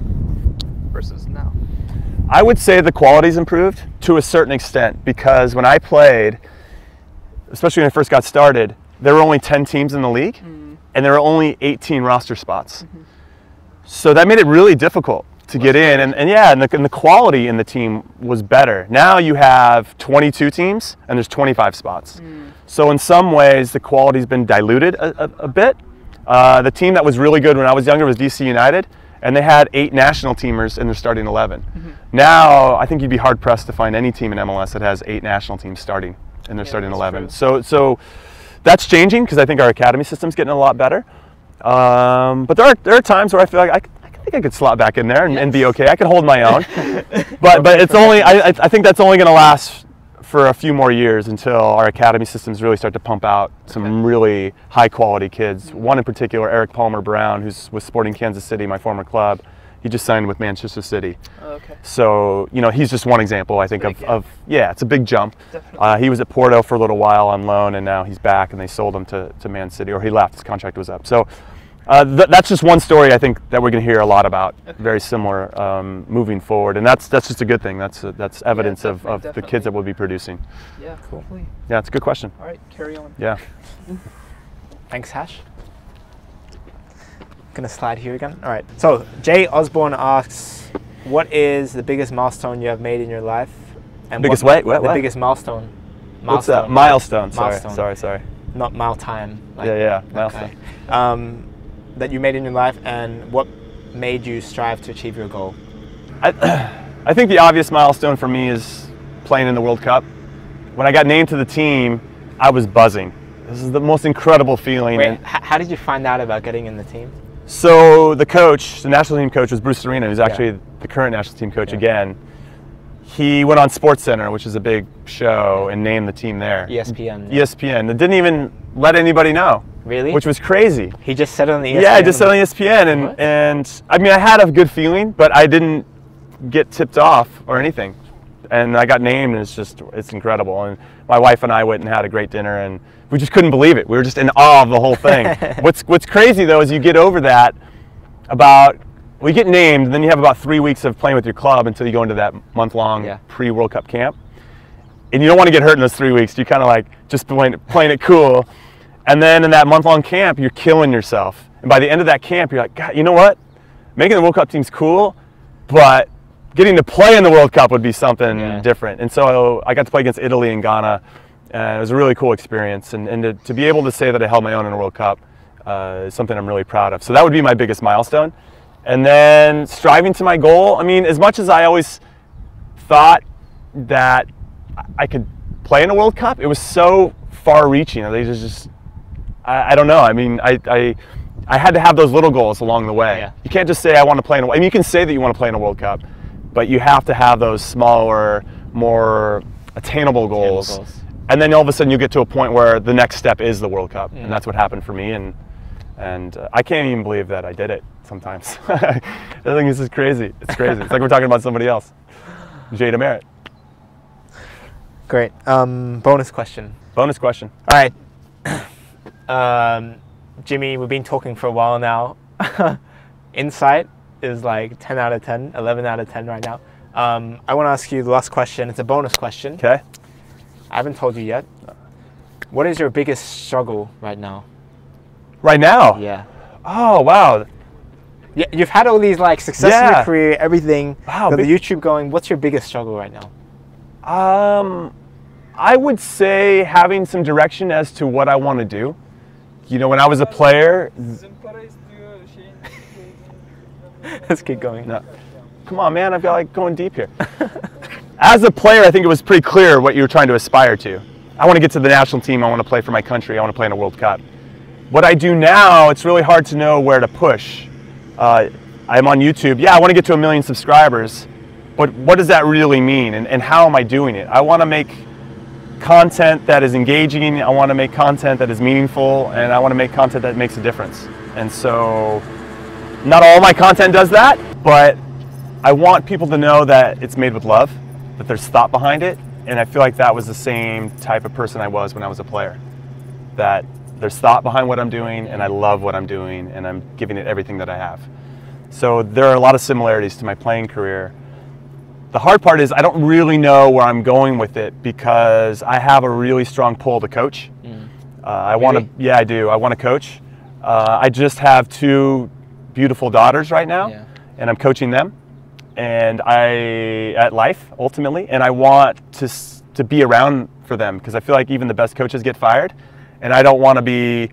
versus now? I would say the quality's improved to a certain extent because when I played, especially when I first got started, there were only 10 teams in the league and there were only 18 roster spots. So that made it really difficult to get in. And the quality in the team was better. Now you have 22 teams and there's 25 spots. So in some ways the quality's been diluted a bit. The team that was really good when I was younger was DC United, and they had 8 national teamers in their starting 11. Now I think you'd be hard pressed to find any team in MLS that has 8 national teams starting in their starting 11. So that's changing because I think our academy system's getting a lot better. But there are times where I feel like I think I could slot back in there and be okay. I could hold my own. but it's only I think that's only going to last for a few more years until our academy systems really start to pump out some really high quality kids. One in particular, Eric Palmer Brown, who's with Sporting Kansas City, my former club. He just signed with Manchester City. So, he's just one example, I think, it's a big jump. He was at Porto for a little while on loan, and now he's back, and they sold him to Man City, or he left, his contract was up. So that's just one story I think that we're going to hear a lot about, very similar moving forward, and that's just a good thing. That's evidence of the kids that we'll be producing. Yeah, cool. Yeah, it's a good question. All right, carry on. Yeah. Thanks, Hash. Gonna slide here again. All right. So Jay Osborne asks, what is the biggest milestone you have made in your life? And biggest what? What? The biggest milestone. What's that? Milestone. Milestone. Sorry. Not mile time. Milestone. Okay. That you made in your life, and what made you strive to achieve your goal? I think the obvious milestone for me is playing in the World Cup. When I got named to the team, I was buzzing. This is the most incredible feeling. Wait, how did you find out about getting in the team? So the coach, the national team coach, was Bruce Arena, who's actually the current national team coach again. He went on SportsCenter, which is a big show, and named the team there. ESPN. ESPN. It didn't even let anybody know. Really? Which was crazy. He just said it on the ESPN? Yeah, I just said on ESPN, and I mean, I had a good feeling, but I didn't get tipped off or anything. And I got named, and it's incredible. And my wife and I went and had a great dinner, and we just couldn't believe it. We were just in awe of the whole thing. What's crazy though is you get over that we get named, and then you have about 3 weeks of playing with your club until you go into that month-long pre-World Cup camp. And you don't want to get hurt in those 3 weeks. You're kind of like just playing it cool. And then in that month-long camp, you're killing yourself. And by the end of that camp, you're like, God, you know what? Making the World Cup team's cool, but getting to play in the World Cup would be something different. And so I got to play against Italy and Ghana. It was a really cool experience. And to be able to say that I held my own in a World Cup is something I'm really proud of. So that would be my biggest milestone. And then striving to my goal, I mean, as much as I always thought that I could play in a World Cup, it was so far-reaching. I don't know. I mean, I had to have those little goals along the way. Yeah. You can't just say I want to play in a. I mean, you can say that you want to play in a World Cup, but you have to have those smaller, more attainable goals. And then all of a sudden you get to a point where the next step is the World Cup, and that's what happened for me. And And I can't even believe that I did it sometimes. I think this is crazy. It's crazy. It's like we're talking about somebody else. Jada Merritt. Great. Bonus question. Bonus question. All right. Jimmy, we've been talking for a while now. Insight is like 10 out of 10, 11 out of 10 right now. I want to ask you the last question. It's a bonus question. Okay. I haven't told you yet. What is your biggest struggle right now? Right now? Yeah. Oh, wow. Yeah, you've had all these like success in your career, everything. Wow. Got the YouTube going. What's your biggest struggle right now? I would say having some direction as to what I want to do. You know, when I was a player. Let's keep going. No. Come on, man. I've got like going deep here. As a player, I think it was pretty clear what you were trying to aspire to. I want to get to the national team. I want to play for my country. I want to play in a World Cup. What I do now, it's really hard to know where to push. I'm on YouTube. Yeah, I want to get to 1 million subscribers, but what does that really mean, and how am I doing it? I want to make content that is engaging. I want to make content that is meaningful, and I want to make content that makes a difference. And so, not all my content does that, but I want people to know that it's made with love, that there's thought behind it, and I feel like that was the same type of person I was when I was a player. That there's thought behind what I'm doing, and I love what I'm doing, and I'm giving it everything that I have. So there are a lot of similarities to my playing career. The hard part is I don't really know where I'm going with it because I have a really strong pull to coach. I want to, yeah, I do. I want to coach. I just have 2 beautiful daughters right now, and I'm coaching them, and at life ultimately, and I want to be around for them because I feel like even the best coaches get fired. And I don't want to be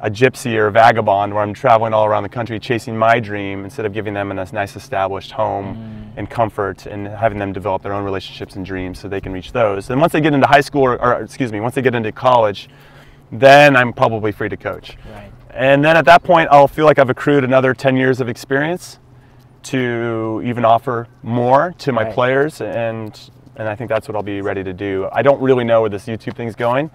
a gypsy or a vagabond where I'm traveling all around the country chasing my dream instead of giving them a nice established home and comfort and having them develop their own relationships and dreams so they can reach those. And once they get into high school, or excuse me, once they get into college, then I'm probably free to coach. Right. And then at that point, I'll feel like I've accrued another 10 years of experience to even offer more to my players. And I think that's what I'll be ready to do. I don't really know where this YouTube thing's going,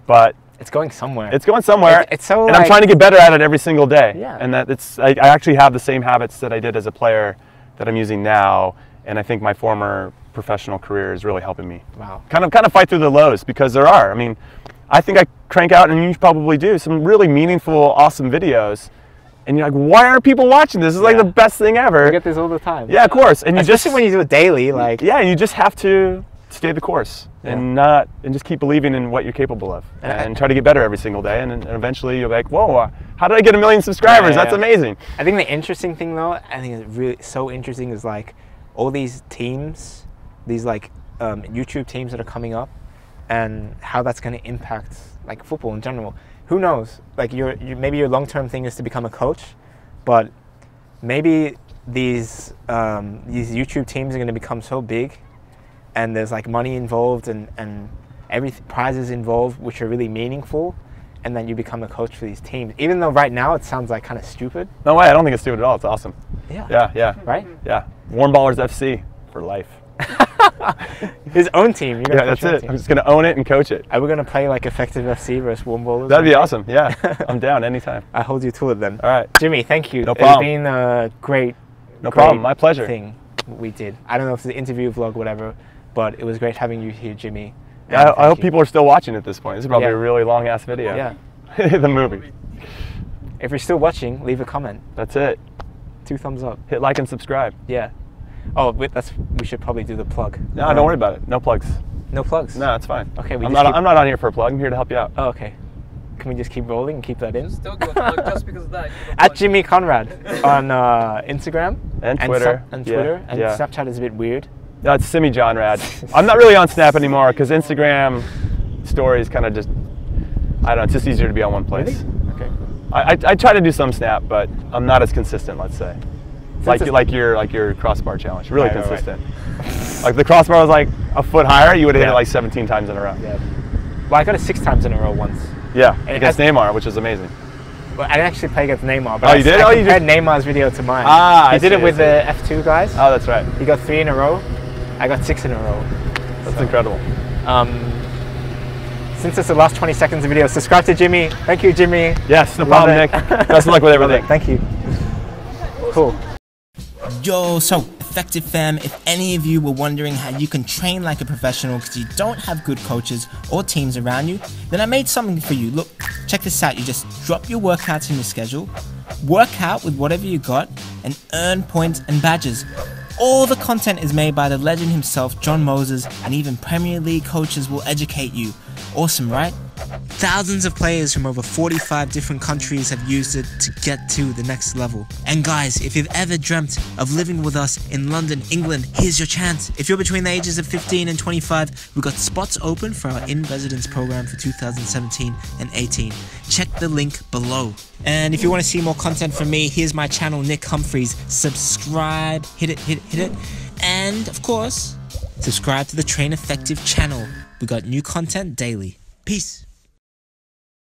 but it's going somewhere. It's going somewhere. It's so and I'm trying to get better at it every single day. Yeah. And that I actually have the same habits that I did as a player that I'm using now. And I think my former professional career is really helping me. Wow. Kind of fight through the lows because there are. I mean, I think I crank out, and you probably do, some really meaningful, awesome videos. And you're like, why aren't people watching this? This is like the best thing ever. You get this all the time. Yeah, of course. And especially when you do it daily, like. Yeah, you just have to stay the course and just keep believing in what you're capable of and try to get better every single day, and eventually you're like, whoa, how did I get 1 million subscribers? That's amazing. I think the interesting thing though, I think it's really so interesting is like all these teams, these like YouTube teams that are coming up, and how that's going to impact like football in general. Who knows? Like maybe your long-term thing is to become a coach, but maybe these YouTube teams are going to become so big, and there's like money involved and prizes involved which are really meaningful, and then you become a coach for these teams. Even though right now it sounds like kind of stupid. No way, I don't think it's stupid at all. It's awesome. Yeah. Yeah. Right? Yeah. Warm Ballers FC for life. His own team. Yeah, that's it. I'm just going to own it and coach it. Are we going to play like Effective FC versus Warm Ballers? That'd be awesome. Yeah. I'm down anytime. I hold you to it then. All right. Jimmy, thank you. No problem. It's been a great problem. My pleasure. Thing we did. I don't know if it's an interview, vlog, whatever, but it was great having you here, Jimmy. Yeah, I hope people are still watching at this point. This is probably a really long ass video. Yeah. The movie. If you're still watching, leave a comment. That's it. 2 thumbs up. Hit like and subscribe. Yeah. Oh, we should probably do the plug. No, don't worry about it. No plugs. No plugs? No, it's fine. Okay, I'm not on here for a plug. I'm here to help you out. Oh, okay. Can we just keep rolling and keep that in? Still go plug just because of that. At Jimmy Conrad on Instagram and Twitter. And Snapchat is a bit weird. No, it's Simi John Rad. I'm not really on Snap anymore because Instagram stories kind of just, I don't know, it's just easier to be on one place. Really? Okay. I try to do some Snap, but I'm not as consistent, let's say. Like your crossbar challenge, really consistent. Right. Like the crossbar was like a foot higher, you would have hit it like 17 times in a row. Yeah. Well, I got it 6 times in a row once. Yeah, against Neymar, which is amazing. Well, I didn't actually play against Neymar, but you did? I compared Neymar's video to mine. He did it with the F2 guys. Oh, that's right. He got 3 in a row. I got 6 in a row. That's incredible. since it's the last 20 seconds of video, subscribe to Jimmy. Thank you, Jimmy. Yes, no Love problem, it. Nick. Best of luck with everything. Thank you. Cool. Yo, so Effective Fam, if any of you were wondering how you can train like a professional because you don't have good coaches or teams around you, then I made something for you. Look, check this out. You just drop your workouts in your schedule, work out with whatever you got, and earn points and badges. All the content is made by the legend himself, John Moses, and even Premier League coaches will educate you. Awesome, right? Thousands of players from over 45 different countries have used it to get to the next level. And guys, if you've ever dreamt of living with us in London, England, here's your chance. If you're between the ages of 15 and 25, we've got spots open for our in-residence program for 2017 and 18. Check the link below. And if you want to see more content from me, here's my channel, Nick Humphreys. Subscribe, hit it. And of course, subscribe to the Train Effective channel. We got new content daily. Peace.